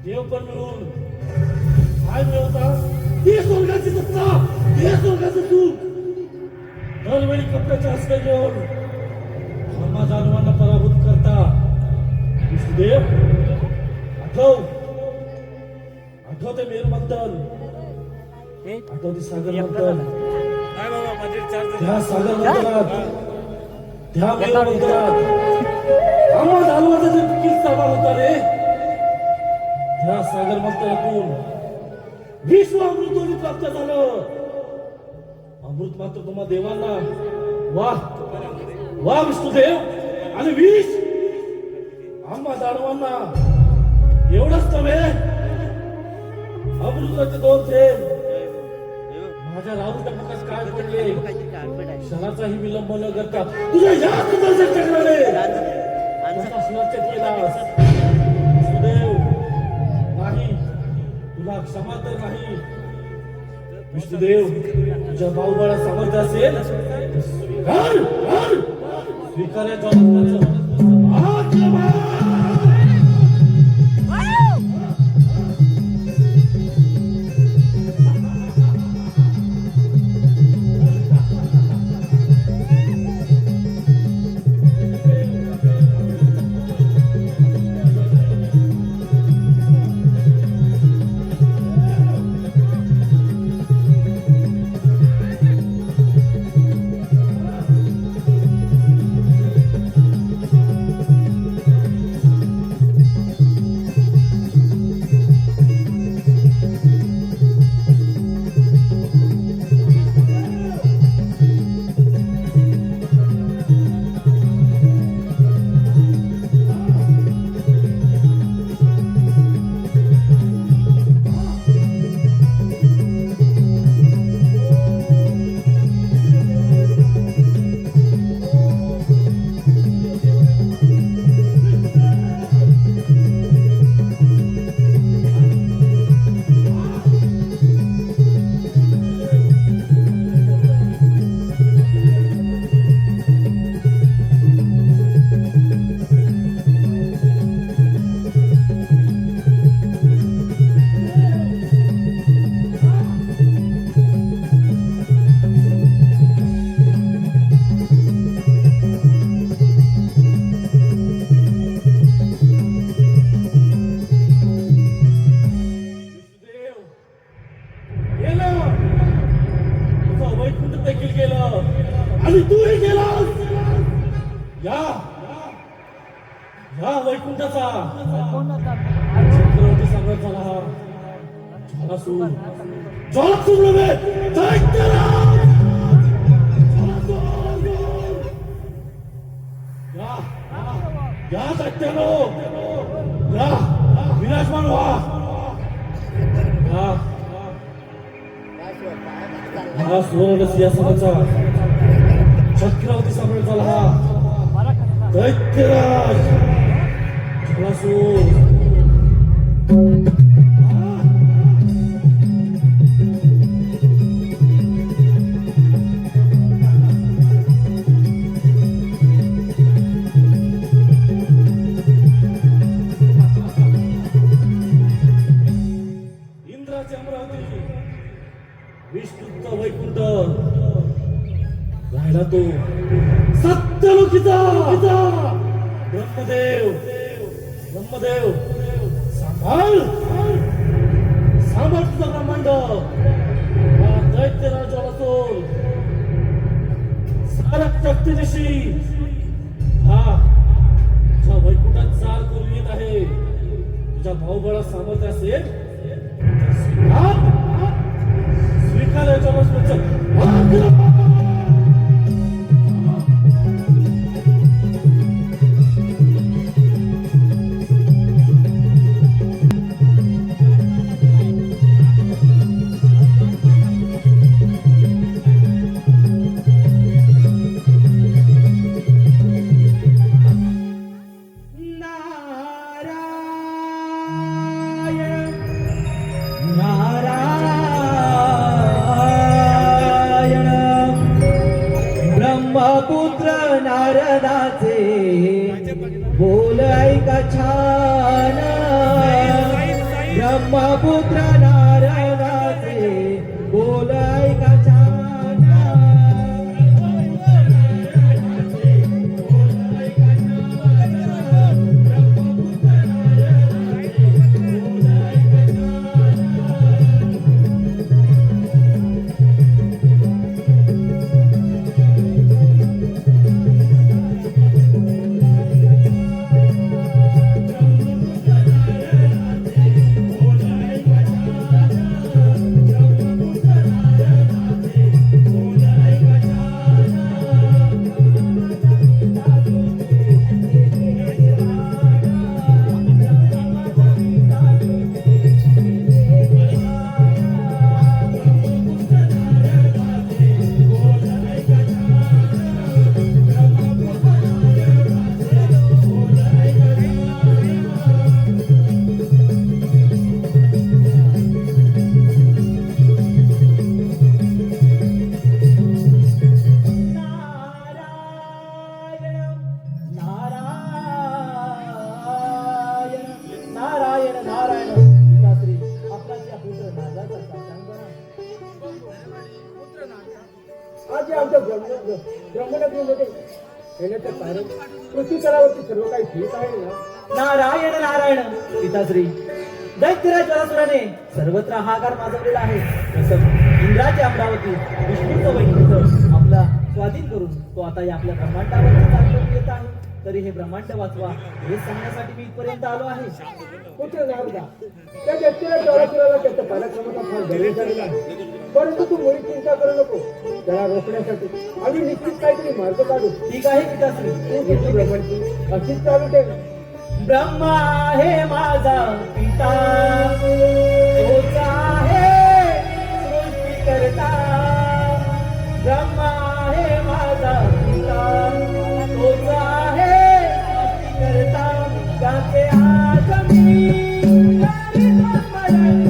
[SPEAKER 4] देव पण मिळून काय मिळवतात? ही स्वर्गाची सत्ता, हे स्वर्गाचं सुख. दरवेळी कपड्याच्या हसरे घेऊन धर्मा दानवांना पराभूत करता. विष्णुदेव, आठवते मेरू मंथन, आठवते सागर मंथन. त्या सागर मंथनात, त्या मेरू मंथनात धर्मा दानवाचा जे किस्सा होता रे, त्या सागर मंथनातून विश्व अमृत प्राप्त झालं. अमृत मात्र तुम्हा देवांना. वाह विष्णुदेव. आणि विष आम्हा दानवांना. एवढंच नव्हे, अमृताचे 2 थेंब माझ्या राहूच्या मुखात काय पडले, क्षणाचाही विलंब न करता तुझ्या या सुदर्शन चक्राने त्याचा स्नर्चन केलास. विष्णुदेव, नाही, तुला क्षमा तर नाही. विष्णुदेव, तुझ्या बाहुबळा सामर्थ्य असेल तर स्वीकारायचा या या वैकुंठाचा चक्रवर्ती सम्राट झाला हा ज्वालासूर ज्वालासूर नव्हे दैत्यराज या या दैत्यानो या विराजमान व्हा हा सुवर्ण सिंहासनाचा चक्रवर्ती सम्राट झाला हा दैत्यराज ज्वालासूर इंद्राचे अमरावती विष्णूचा वैकुंठ राहिला तो सत्यलोकीचा ब्रह्मदेव सांभाळ तुझा ब्रह्मांड हा दैत्यराज ज्वालासूर सारा शक्तीनिशी हा तुझ्या वैकुंठात चाल करून येत आहे तुझ्या भाऊबळा सामर्थ्य असेल स्वीकार
[SPEAKER 3] ब्रह्मपुत्र नारदाचे बोल ऐका छान ब्रह्मपुत्र नारदाचे बोल ऐका छान
[SPEAKER 2] आज या आमच्या ब्रह्मनगरीमध्ये येण्याचं कारण पृथ्वी तलावरती सर्व काही ठीक आहे ना?
[SPEAKER 3] नारायण नारायण पिताश्री दैत्यराज ज्वालासुराने सर्वत्र हाहाकार माजवलेला आहे तसंच इंद्राची अमरावती विष्णूचं वैकुंठ आपला स्वाधीन करून तो आता या आपल्या ब्रह्मांडावरती चालून येत आहे तरी हे ब्रह्मांड वाचवा हे सांगण्यासाठी मी इथपर्यंत आलो आहे
[SPEAKER 2] पुत्र नारदा त्या दैत्यराज ज्वालासुराला त्याच्या पराक्रमाचा फार धैर्य झालेला आहे परंतु तू मुळी चिंता करू नको त्याला रोखण्यासाठी आम्ही निश्चित काहीतरी मार्ग काढू
[SPEAKER 3] ठीक आहे पिताश्री
[SPEAKER 2] तू घेतली ब्रह्मांची अशीच चालू ठेव
[SPEAKER 3] ब्रह्मा आहे माझा पिता तोच आहे सृष्टी करता ब्रह्मा आहे माझा पिता तोच आहे सृष्टी करता त्याचे आज मी करीतो स्मरण.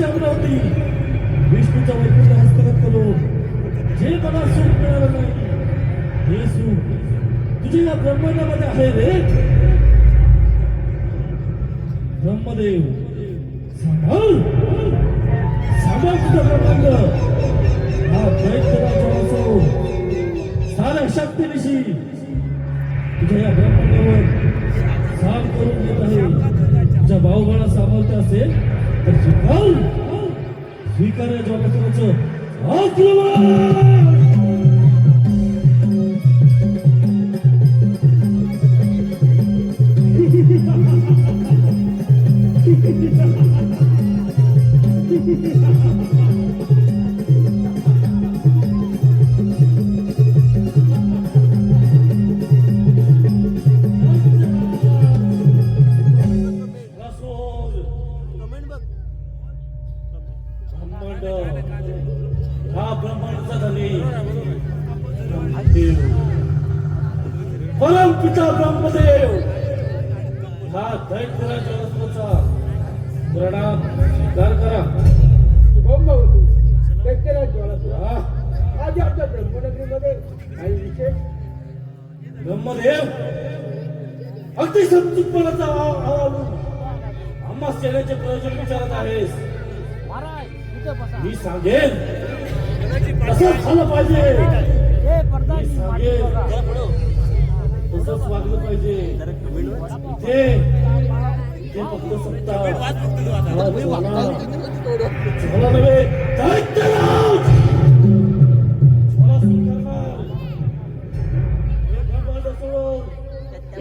[SPEAKER 4] अशी अमरावती विष्णूचा वैकुंठ हस्तगत करून जे मला सुख मिळालं नाही हे सुख तुझ्या या ब्रह्मांडामध्ये आहे रे ब्रह्मदेव. सांभाळ सांभाळ तुझं ब्रह्मांड. हा दैत्यराज साऱ्या शक्तीनिशी तुझ्या या ब्रह्मांडावर साल करून येत आहे. तुझ्या भाऊबाळा सांभाळते असेल तर स्वीकार या जगाचं आक्रमण. हा ब्रह्मांडाचा धनी देव परम पिता ब्रह्मदेव हा दैत्यराज जगदंबेचा प्रणाम स्वीकार करा.
[SPEAKER 2] शुभम भवतु. दैत्यराज ज्वालासुर, आज आपल्या ब्रह्मनगरीमध्ये काही विशेष?
[SPEAKER 4] ब्रह्मदेव अगदी संतुष्पणाचा आवाज आम्हा सेनेचे प्रयोजन विचारत आहेस. मी सांगेन तसंच झालं पाहिजे. मी सांगेन तसंच वागलं पाहिजे. इथे फक्त सत्ता मला नव्हे दैत्यराज मला स्वीकारणार. हे ब्रह्मांड सोडून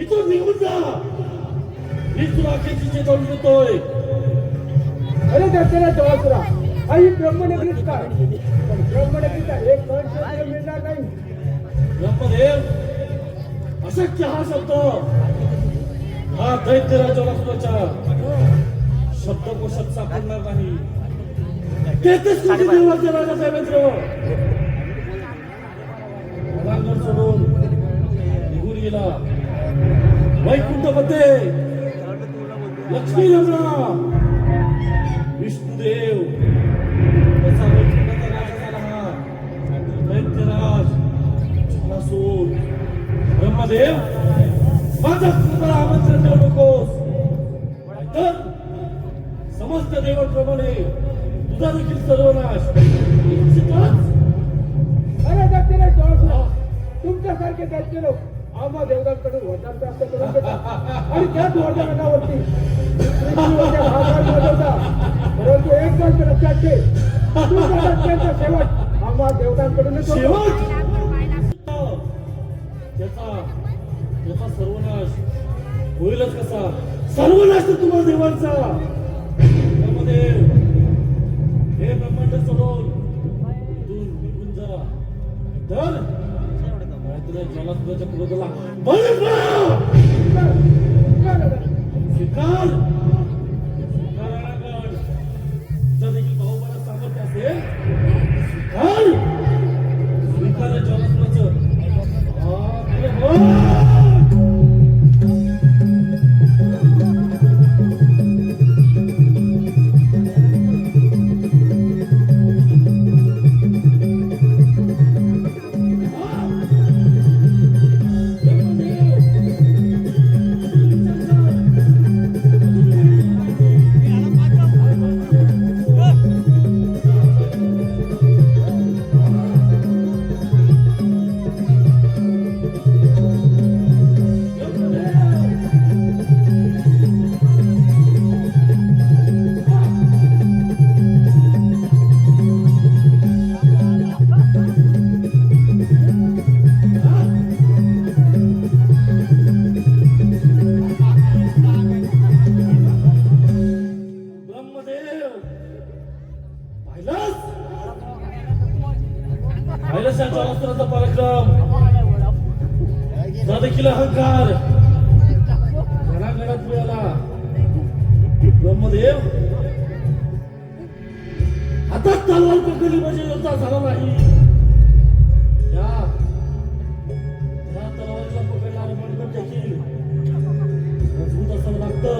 [SPEAKER 4] इथून निघून जा. मी तुला किती चेतवून देतोय.
[SPEAKER 2] अरे दैत्यराज ज्वालासुरा, काही ब्रह्मनगरीत काय? पण ब्रह्मनगरीचा एक कण क्षेत्र मिळणार नाही.
[SPEAKER 4] ब्रह्मदेव अशक्य हा शब्द हा दैत्यराज जगदंबेच्या शब्दकोशात सापडणार नाही. तेथेच कोटी देवाच्या राजाचा मित्र रणांगण सोडून निघून गेला. वैकुंठमध्ये लक्ष्मी रमणा विष्णुदेव त्याचा वैकुंठाचा राजा झाला. हा दैत्यराज जलासुर. ब्रह्मदेव माझा कृपा आमंत्रण देऊ नकोस. तर समस्त देवांप्रमाणे तुझा देखील सर्वनाश निश्चितच.
[SPEAKER 2] अरे दैत्यराज ज्वालासुरा, तुमच्यासारखे दैत्य लोक आम्हा देवतांकडून वरदान प्राप्त करून घेतात आणि त्याच वरदानावरती पृथ्वीवरच्या भागात बदलतात. परंतु एक गोष्ट लक्षात ठेव, तुमच्या दैत्यांचा शेवट आम्हा देवतांकडूनच होतो.
[SPEAKER 4] शेवट त्याचा सर्वनाश होईलच कसा? सर्वनाश तर तुम्हाला देवांचा. ब्रह्मदेव हे ब्रह्मांड सोडून इथून निघून जा. तर तुला ज्वालासुराच्या क्रोधाला बळी पडा. स्वीकार रणांगण. तुझा देखील भाऊबाला सामर्थ्य असेल. स्वीकार ज्वालासुराचं ज्वालासुराचा पराक्रम जा देखील अहंकार घराघरात मिळाला. ब्रह्मदेव हातात तलवार पकडली म्हणजे योद्धा झाला नाही. या तलवारीला पकडणारे मनगट देखील मजबूत असावं लागतं.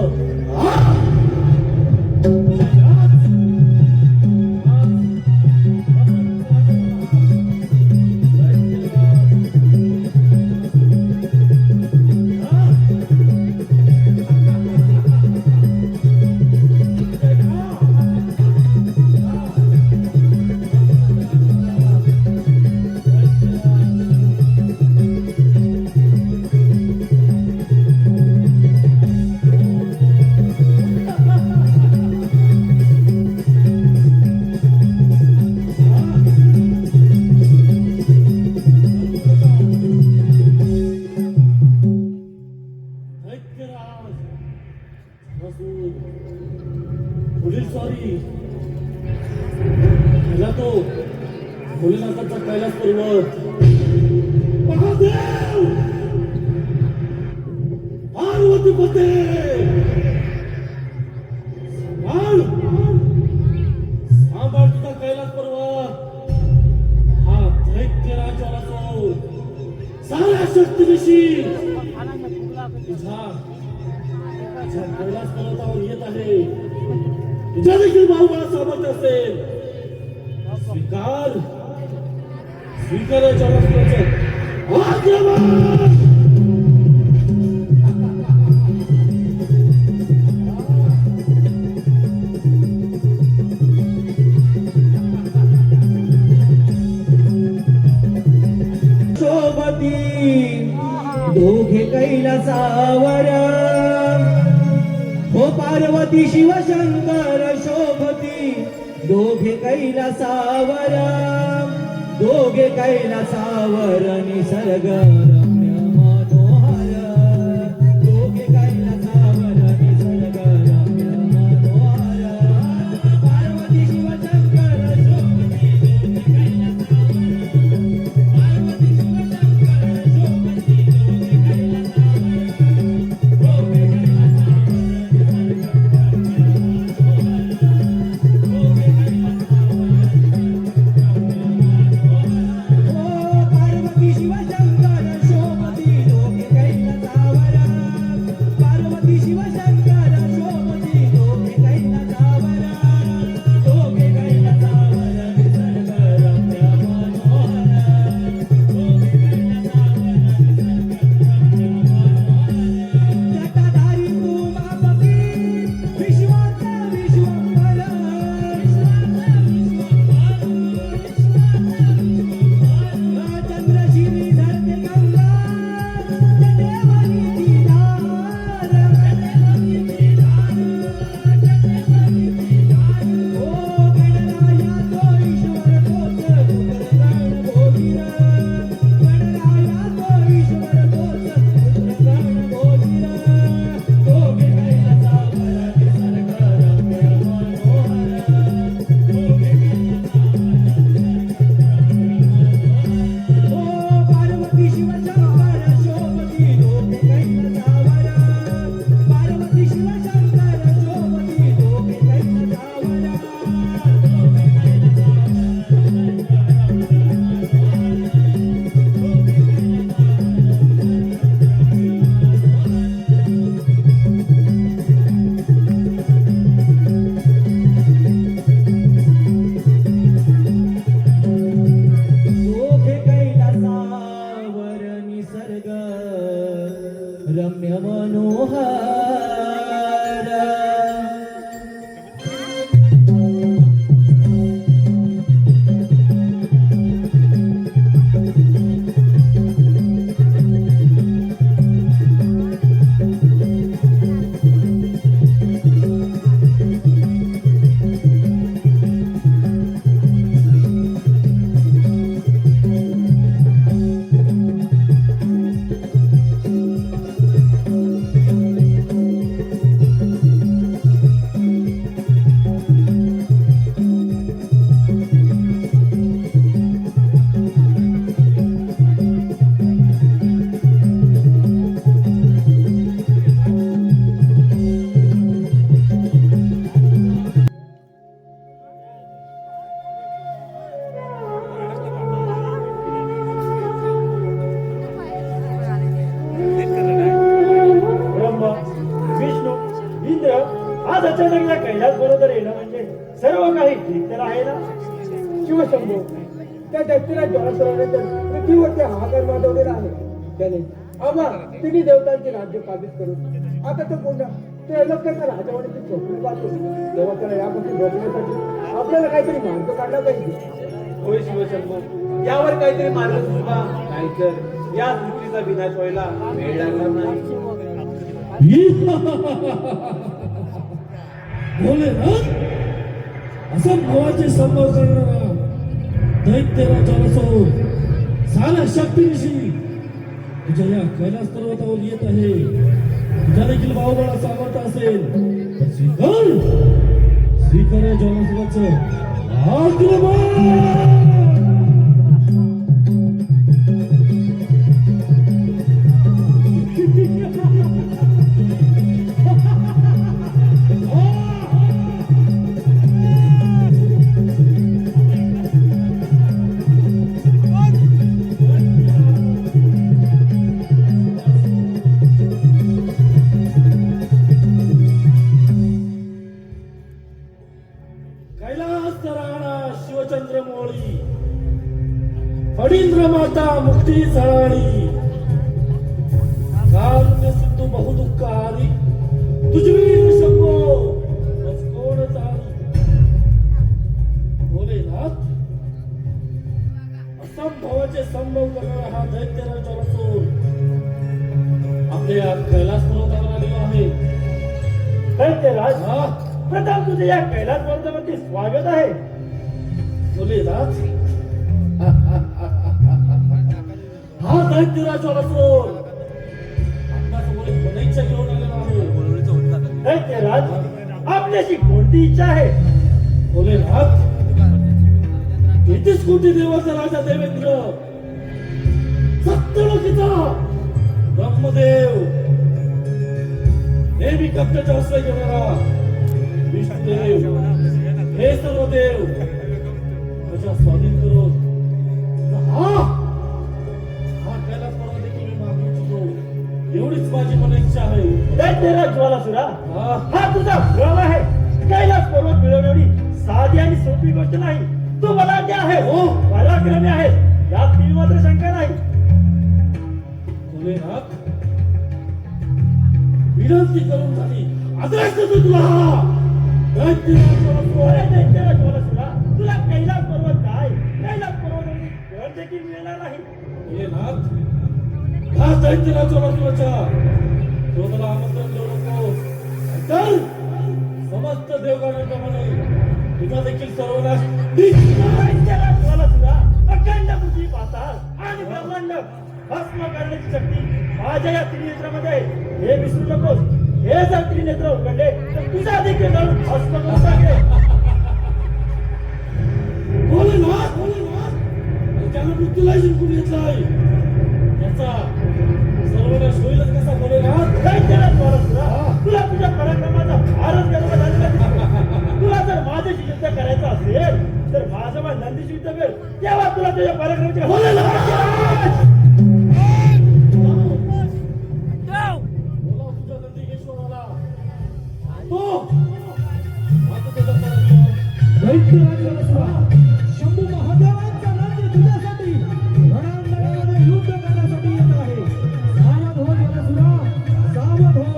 [SPEAKER 4] भोलेनाथाचा कैलास पर्वत महादेव पार्वती पते सांभाळ तुझा कैलास पर्वत हा दैत्य राजवालासोर साऱ्या शक्तीनिशी तुझ्या कैलास पर्वतावर येत आहे. तुझ्या देखील भाऊला सामर्थ्य असेल. स्वीकार स्वीकार जलासुराचं आक्रमण.
[SPEAKER 3] शोभती दोघे कैलासावर हो पार्वती शिवशंकर शोभती दोघे कैलासावर दोघे कैलासावर निसर्ग रम्य मनोहर दोघे कैलासावर निसर्ग रम्य मनोहर पार्वती शिवशंकर शोभती दोघे कैलासावर पार्वती शिवशंकर शोभती दोघे कैलासावर दोघे रम्य मनोहर
[SPEAKER 2] आज अचानक या कैलास बरोबर येणं म्हणजे सर्व काही ठीक तर आहे ना. शिवशंभो त्या दैत्याला जलासुराने तर पृथ्वीवरती हाहाकार माजवलेला आहे. त्याने आम्हा तिन्ही देवतांचे राज्य काबीज करून आता तो पुन्हा ते लोकांच्या राजवाड्याची चौकडी पाहतो. तेव्हा त्याला यापासून रोखण्यासाठी आपल्याला काहीतरी मार्ग काढला पाहिजे.
[SPEAKER 1] होय शिवशंभो, यावर काहीतरी मार्ग सुचवा, नाहीतर या सृष्टीचा विनाश व्हायला वेळ लागणार नाही.
[SPEAKER 4] भोलेनाथ असं भावाचे संभव करणारा दैत्यला जलासोर साऱ्या शक्तीनिशी तुझ्या या कैलास पर्वतावर येत आहे. तुझ्या देखील भाऊबळा सामर्थ्य असेल तर स्वीकार या जलासुराचं आक्रमण. जाणा शिवचंद्र मोळी फडींद्र माता मुक्ती झळाळी कारुण्य सिंधू बहुदुःखारी तुझवीर शंभो कोण चाली भोलेनाथ असंभवाचे संभव करणारा हा दैत्यराज जलासुर आपल्या कैलास पर्वतावर आलेला आहे.
[SPEAKER 1] दैत्यराज
[SPEAKER 4] हा
[SPEAKER 1] प्रथम तुझे या कैलास पर्वतावरती स्वागत आहे.
[SPEAKER 4] भोलेनाथ हा दैत्यराज जलासुर आपल्यासमोर एक वनइच्छा घेऊन आलेला आहे.
[SPEAKER 1] दैत्यराज आपल्याशी कोणती इच्छा आहे?
[SPEAKER 4] भोलेनाथ 33 कोटी देवाचा राजा देवेंद्र सप्तलोकीचा ब्रह्मदेव नेहमी कप्प्याचा आश्रय घेणारा विष्णुदेव हे सर्व देव त्याच्या स्वाधीन करून हा कैलास पर्वत देखील मी मागू इच्छितो. एवढीच माझी मन इच्छा आहे.
[SPEAKER 1] दैत्यराज ज्वालासुरा
[SPEAKER 4] हा
[SPEAKER 1] हा तुझा भ्रम आहे. कैलास पर्वत मिळवणे एवढी साधी आणि सोपी गोष्ट नाही. तू बलाढ्य आहे
[SPEAKER 4] हो.
[SPEAKER 1] पराक्रमी आहे यात ती मात्र शंका नाही.
[SPEAKER 4] भोलेनाथ विनंती करून झाली आदर्श देतो तुला
[SPEAKER 1] दैत्यराज ज्वालासुरा तुला कैलास पर्वत काय कैलास पर्वतावरती घर देखील मिळणार नाही.
[SPEAKER 4] भोलेनाथ हा दैत्यराज जलासुराच्या क्रोधाला आमंत्रण देऊ नकोस. तर समस्त देवगणांप्रमाणे तुझा देखील सर्वनाश
[SPEAKER 1] दैत्यराज ज्वालासुरा अखंड पृथ्वी पाताळ आणि ब्रह्मांड भस्म करण्याची शक्ती माझ्या या त्रिनेत्रामध्ये आहे. हे विसरू नकोस. हे जर त्रिनेत्र उघडले तर तुझा देखील जाऊन भस्म करून टाकेल.
[SPEAKER 4] भोलेनाथ त्याला मृत्यूला जिंकून घेतलाय. त्याचा सर्वनाश होईलच कसा भोलेनाथ.
[SPEAKER 1] दैत्यराज ज्वालासुरा तुला तुझ्या पराक्रमाचा फारच गर्व झालेला दिसतो. तुला जर माझ्याशी युद्ध करायचं असेल तर माझं मा नंदीशी युद्ध कर. तेव्हा तुला तुझ्या पराक्रमाची
[SPEAKER 4] बोला तुझ्या नंदिकेश्वराला. तो आता त्याचा पराक्रम.
[SPEAKER 2] दैत्यराज जलासुरा शंभू महादेवांचा नंदी तुझ्यासाठी रणांगणामध्ये युद्ध करण्यासाठी येत आहे. सावध हो जलासुरा, सावध हो.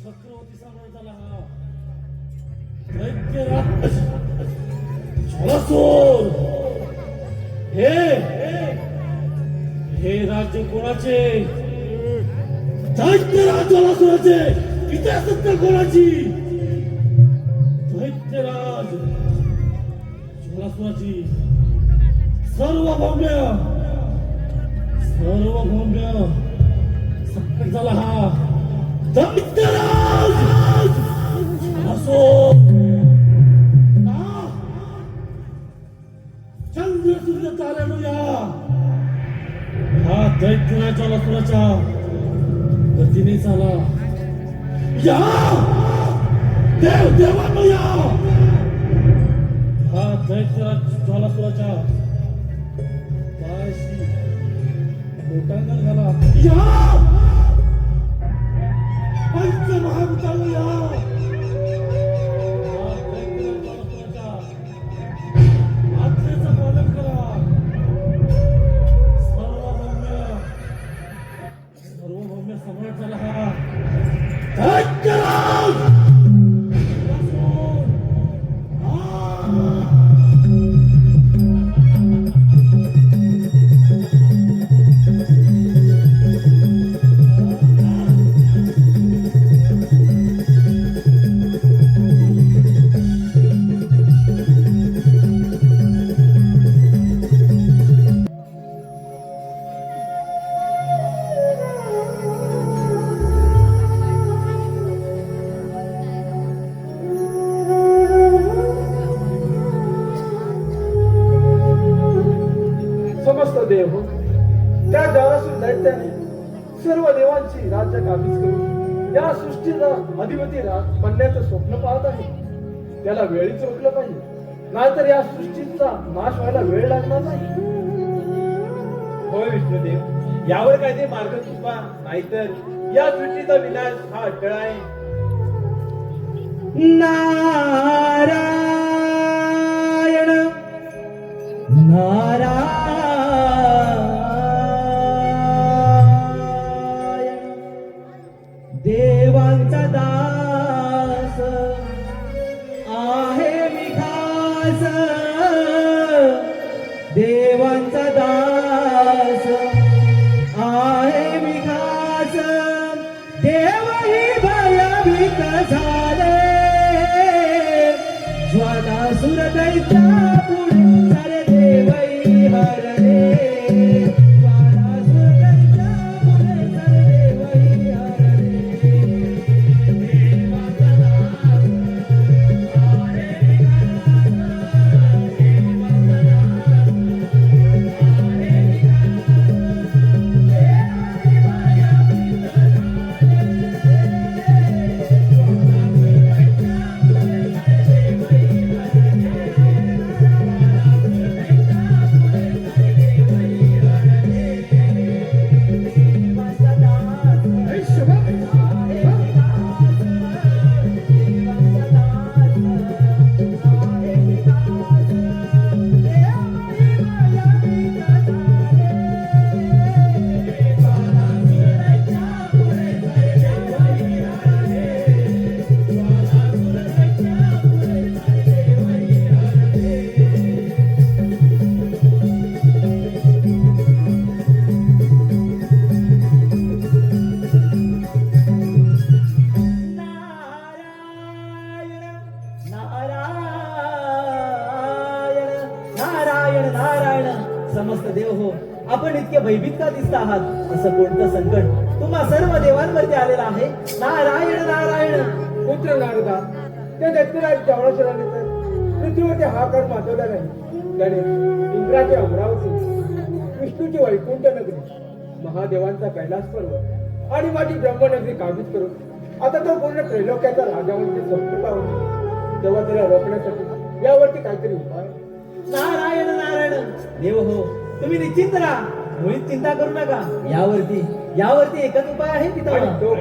[SPEAKER 4] चक्रवर्ती साम्राज्याला हा दैत्यराज झोलासुर हे राज्य कोणाचे? दैत्यराज झोलासुराचे. इतिहास सत्ता कोणाची? दैत्यराज झोलासुराची. सर्व भौम्य संकट झाला हा दैत्यराज झोलासुर. चंद्र सूर्य ताऱ्यानो या हा दैत्यराज झोलासुराच्या गतीने चाला. या देवांनो या हा दैत्यराज झोलासुराच्या पायाशी लोटांगण घाला. या पंचमहाभूतांनो या हा दैत्यराज झोलासुराच्या आज्ञेचं पालन करा. सर्वभौम्य सम्राट झाला हा दैत्यराज झोलासुर.
[SPEAKER 2] समस्त देव त्या जगासून दैत्याने सर्व देवांची राज्य काबीज करून या सृष्टीचा अधिपती राज बनण्याचं स्वप्न पाहत आहे. त्याला वेळीच रोखलं पाहिजे, नाहीतर या सृष्टीचा नाश व्हायला वेळ लागणार नाही.
[SPEAKER 1] होय विष्णुदेव, यावर काय ते मार्ग सुचवा, नाहीतर या सृष्टीचा विनाश हा अटळ आहे.
[SPEAKER 3] नारायण नारायण देवांचा दास आहे मी खास. देवांचा दास आहे मी खास. देवही भयभीत झाले ज्वालासुर दैत्या पुढे सारे देवही हरले. ज्वालासुर दैत्या पुढे सारे देवही हरले. देवाचा दास समस्त देव हो, आपण इतके भयभीत का दिसता आहात? असं कोणतं संकट तुम्हा सर्व देवांवरती आलेलं आहे? नारायण नारायण.
[SPEAKER 2] पुत्र नारदा, त्या दैत्यराज जवळासुराने तर पृथ्वीवरती हाकार माजवला नाही. त्याने इंद्राची अमरावती, विष्णूची वैकुंठ नगरी, महादेवांचा कैलास पर्वत आणि माझी ब्रह्मनगरी काबीज करून आता तो पूर्ण त्रैलोक्याचा राजा म्हणून स्वप्न पाहून तेव्हा त्याला रोखण्यासाठी यावरती काहीतरी उपाय.
[SPEAKER 3] नारायण नारायण. देव हो, तुम्ही निश्चिंत राहा, मुळीच चिंता करू नका. यावरती एकच उपाय आहे
[SPEAKER 2] आणि
[SPEAKER 3] पितामह.
[SPEAKER 2] तो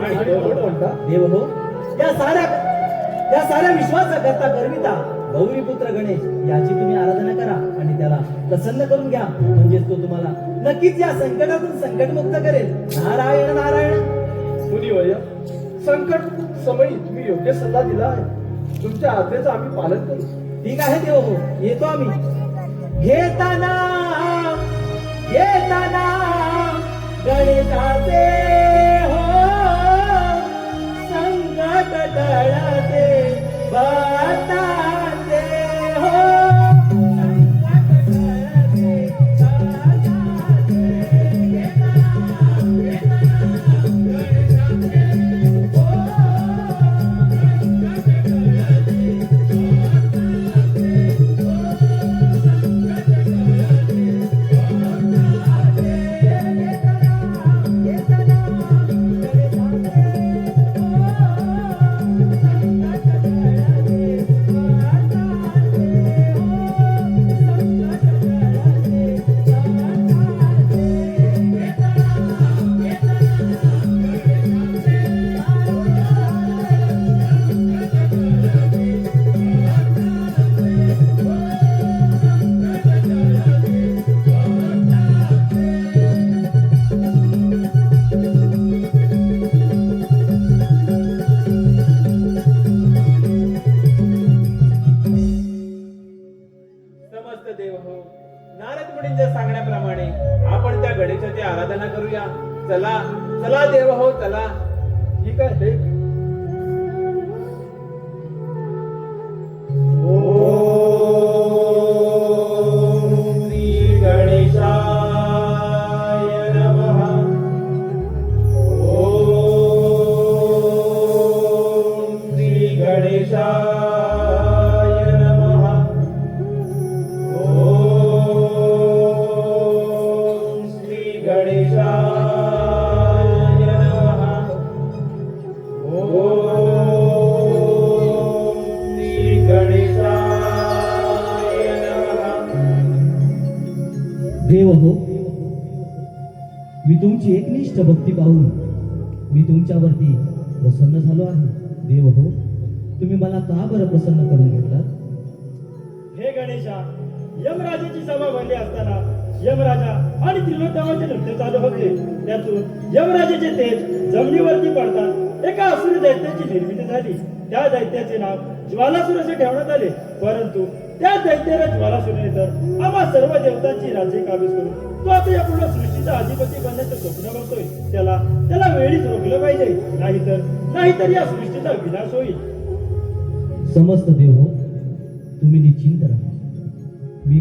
[SPEAKER 2] कोणता?
[SPEAKER 3] देव हो, या साऱ्या विश्वाचा करता करविता गौरीपुत्र गणेश याची तुम्ही आराधना करा आणि त्याला प्रसन्न करून घ्या. म्हणजेच तो तुम्हाला नक्कीच या संकटातून संकटमुक्त करेल. नारायण नारायण.
[SPEAKER 2] मुनिवर्य, संकट समयी तुम्ही योग्य सल्ला दिला आहे. तुमच्या आज्ञेचं आम्ही पालन करू.
[SPEAKER 3] ठीक आहे देव हो, येतो आम्ही. घेताना गणेशाचे हो संकट टळते बाताचे हो संकट टळते बाताचे.
[SPEAKER 1] समस्त देव हो, नारद मुनींच्या सांगण्याप्रमाणे आपण त्या गणेशाची आराधना करूया. चला चला देव हो, चला.
[SPEAKER 2] ठीक आहे ते.
[SPEAKER 1] ओम श्री गणेशाय नमः. ओम श्री गणेशाय नमः. ओम श्री गणेशाय नमः. ओम श्री गणेशाय नमः.
[SPEAKER 3] देव हो, मी तुमची एकनिष्ठ भक्ती पाहून मी तुमच्यावरती प्रसन्न झालो आहे. देव हो, तुम्ही मला का बरं प्रसन्न करून घेतलात?
[SPEAKER 6] हे गणेशा, यमराजाची सभा भरली असताना यमराजा आणि त्रिलोत्तमाचे नृत्य चालू होते. त्यातून यमराजाचे तेज जमिनीवरती पडतात एका असुरी दैत्याची निर्मिती झाली. त्या दैत्याचे नाव ज्वालासुर असे ठेवण्यात आले. परंतु त्या दैत्याला ज्वालासुराने तर आम्हा सर्व देवतांची राज्य काबीज करून तो आता या पूर्ण सृष्टीचा अधिपती बनण्याचं स्वप्न बघतोय. त्याला वेळीच रोखलं पाहिजे, नाहीतर या सृष्टीचा विनाश होईल.
[SPEAKER 3] समस्त देव हो, तुम्ही निश्चिंत राहा. मी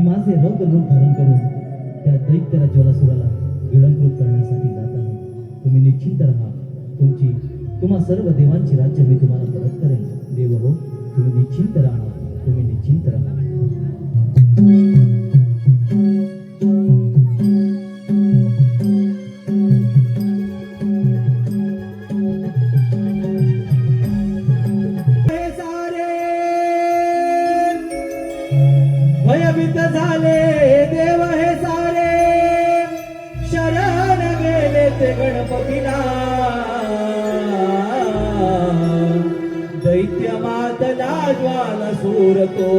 [SPEAKER 3] माझे रौद्र रूप धारण करून त्या दैत्य ज्वालासुराला गिळंकृत करण्यासाठी जात आहे. तुम्ही निश्चिंत राहा. तुम्हा सर्व देवांची राज्य मी तुम्हाला परत करेन. देव हो, तुम्ही निश्चिंत राहा. तुम्ही निश्चिंत राहा. भयभीत झाले देव हे सारे, शरण गेले ते गणपतीला. दैत्य मातला ज्वालासूर तो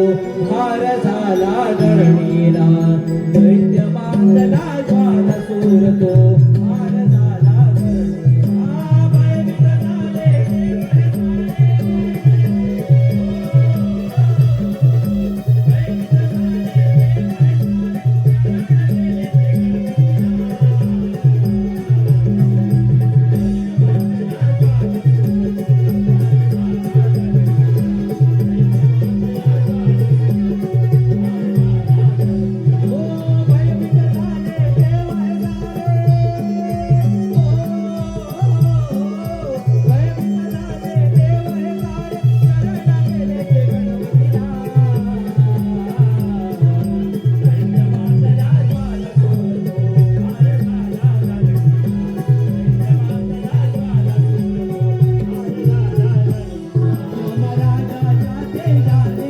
[SPEAKER 3] भार झाला धरणीला. दैत्य मातला ज्वालासूर तो भार झाला धरणीला. भयभीत झाले Oh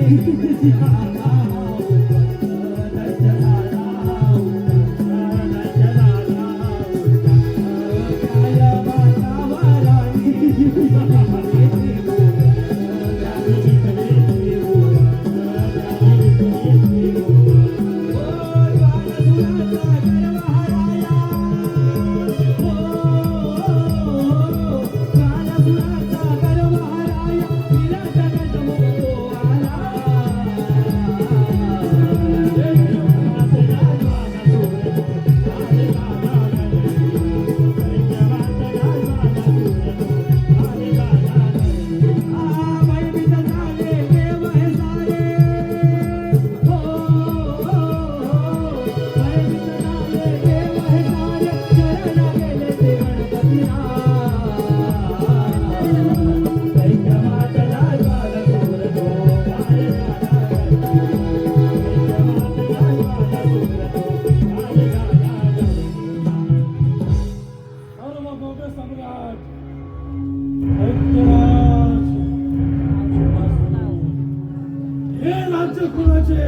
[SPEAKER 6] हे राज्य कोणाचे?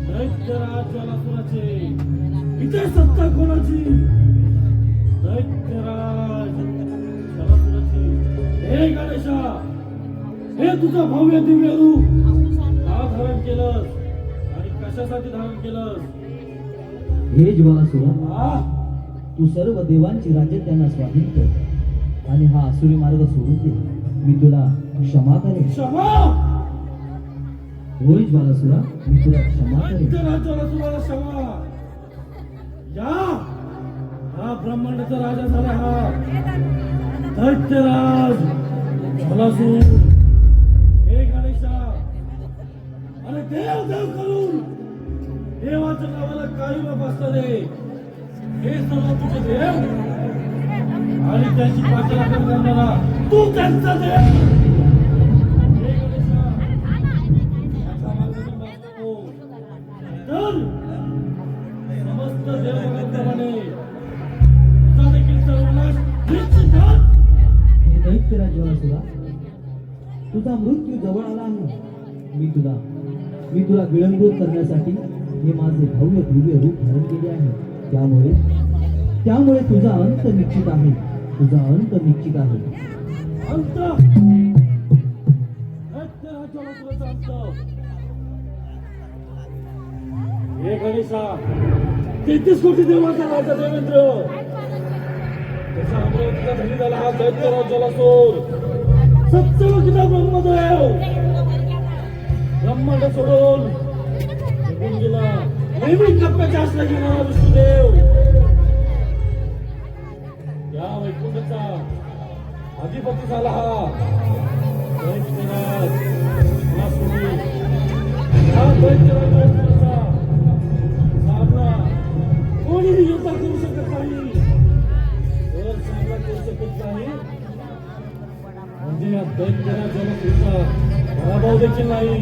[SPEAKER 6] दैत्यराज ज्वालासुराचे. इथे सत्ता कोणाची? दैत्यराज ज्वालासुराची. हे गणेशा, हे तुझं भव्य दिव्य रूप का धारण केलंस आणि कशासाठी धारण केलंस?
[SPEAKER 3] हे ज्वालासुरा,
[SPEAKER 6] हा?
[SPEAKER 3] तू सर्व देवांची राज्य त्यांना स्वाधीन कर आणि हा आसुरी मार्ग सोडून दे. मी तुला क्षमा करेन.
[SPEAKER 6] क्षमा?
[SPEAKER 3] होय ज्वालासुरा, मी तुला क्षमा करेन.
[SPEAKER 6] दैत्यराज ज्वालासुराला क्षमा. या हा ब्रह्मांडाचा राजा झाला हा दैत्यराज ज्वालासूर. हे गणेशा, अरे देव देव करून देवाच्या नावाला काही बसता दे. हे सर्व तुझे देव आणि त्यांची पाचला करणारा तू त्यांचा देव. हे गणेशा, माझ्या मार्गातून वाच नको. तर समस्त देवगणांप्रमाणे तुझा देखील सर्वनाश निश्चित आहे.
[SPEAKER 3] हे दैत्यराज ज्वालासुरा, तुझा मृत्यू जवळ आला आहे. मी तुला विळंबूत करण्यासाठी हे माझे भव्य दिव्य रूप धारण केले आहे. त्यामुळे तुझा अंत निश्चित आहे. तुझा अंत निश्चित आहे.
[SPEAKER 6] अंत दैत्यराज ज्वालासुराचा अंत. हे गणेशा, 33 कोटी देवाचा राजा देवेंद्र, त्याचा अमरावतीचा धनी झाला हा दैत्यराज ज्वालासूर. सत्यवक्ता ब्रह्मदेव ब्रह्मांड सोडून निघून गेला. नेहमी कप्प्याच्या आसरा घेणारा विष्णुदेव या वैकुंठाचा अधिपती झाला हा दैत्यराज ज्वालासूर. हा दैत्यराज ज्वालासूराचा सामना कोणीही योद्धा करू शकत नाही. जर सामना करू शकत नाही म्हणजे या दैत्यराज ज्वालासूराचा पराभव देखील नाही.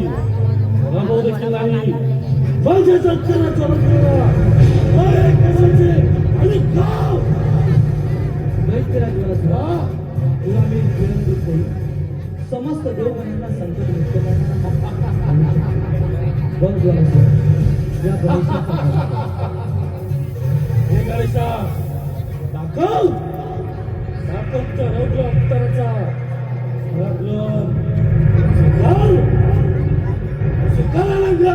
[SPEAKER 6] म्हणजे दैत्यराज ज्वालासूराला कशाचे आणि गाव
[SPEAKER 3] दैत्यराज ज्वालासुरा, तुला मी विळंबूत करीन. समस्त देवगणांना संकट मुक्त करणार. बघ ज्वालासुरा, या गणेशाचा
[SPEAKER 6] हे गणेशा, दाखव दाखवच्या रौद्र अवताराचा पराक्रम. शिकायला लागला.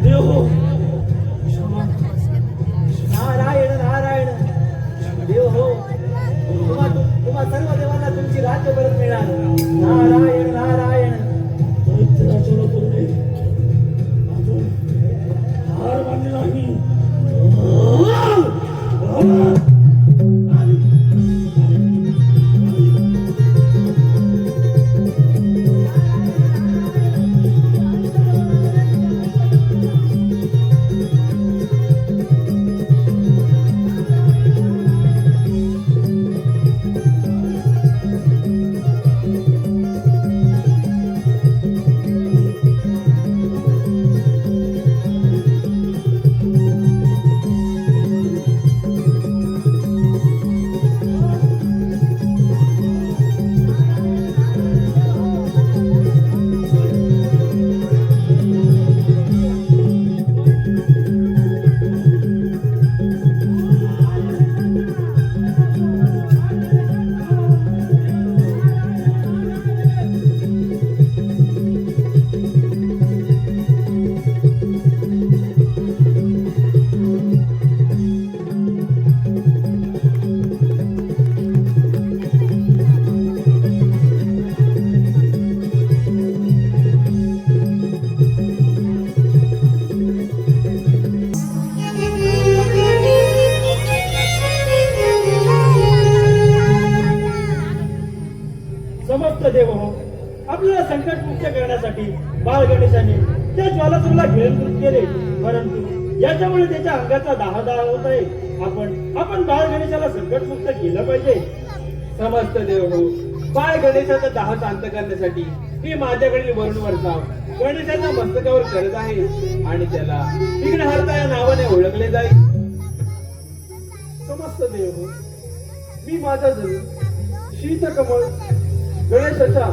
[SPEAKER 4] देव हो,
[SPEAKER 3] नारायण नारायण देव हो, तुम्हा सर्व देवांना तुमची राज्य परत मिळाल. नारायण नारायण.
[SPEAKER 4] दैत्याला चोलापुराने अजून हार मानली नाही.
[SPEAKER 6] समस्त देव हो, आपल्याला संकट मुक्त करण्यासाठी बाळ गणेशाने त्या ज्वालासुराला गिळंकृत केले, परंतु याच्यामुळे त्याच्या अंगाचा दाह होत आहे. आपण बाळ गणेशाला संकट मुक्त केलं पाहिजे.
[SPEAKER 1] समस्त देव हो, बाळ गणेशाचा दाह शांत करण्यासाठी मी माझ्याकडील वरून वर्षाव गणेशाच्या मस्तकावर करत आहे आणि त्याला विघ्नहर्ता या नावाने ओळखले जाईल.
[SPEAKER 2] समस्त देव हो, मी माझा जणू शीतकमळ गणेशाच्या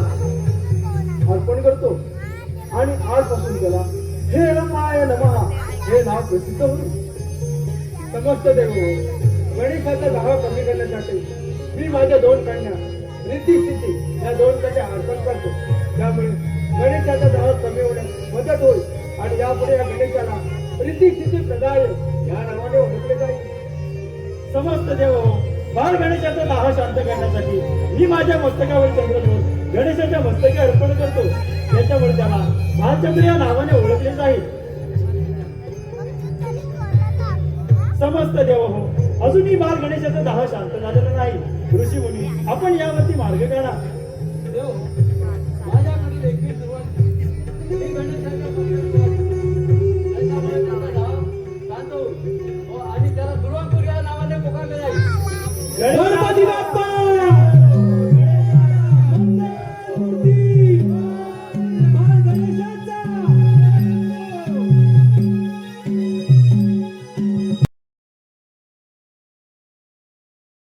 [SPEAKER 2] अर्पण करतो आणि आजपासून त्याला हे रमाय नमः हे नाव प्रसिद्ध होईल.
[SPEAKER 1] समस्त देव हो, गणेशाचा दाह कमी करण्यासाठी मी माझ्या 2 कन्या रिद्धी सिद्धी या 2 कन्या अर्पण करतो. त्यामुळे गणेशाचा दाह कमी होण्यास मदत होईल आणि यापुढे या गणेशाला रिद्धी सिद्धी प्रदाय या नावाने ओळखले जाईल.
[SPEAKER 6] समस्त देव हो, बाळ गणेशाचा दाह शांत करण्यासाठी मी माझ्या मस्तकावर चंद्र ठेवून गणेशाच्या मस्तके अर्पण करतो. त्याच्यामुळे त्याला भालचंद्र या नावाने ओळखले जाईल. समस्त देव हो, अजूनही बाल गणेशाचा दाह शांत झालेला नाही. ऋषी मुनी, आपण यावरती मार्ग काढा.
[SPEAKER 2] देव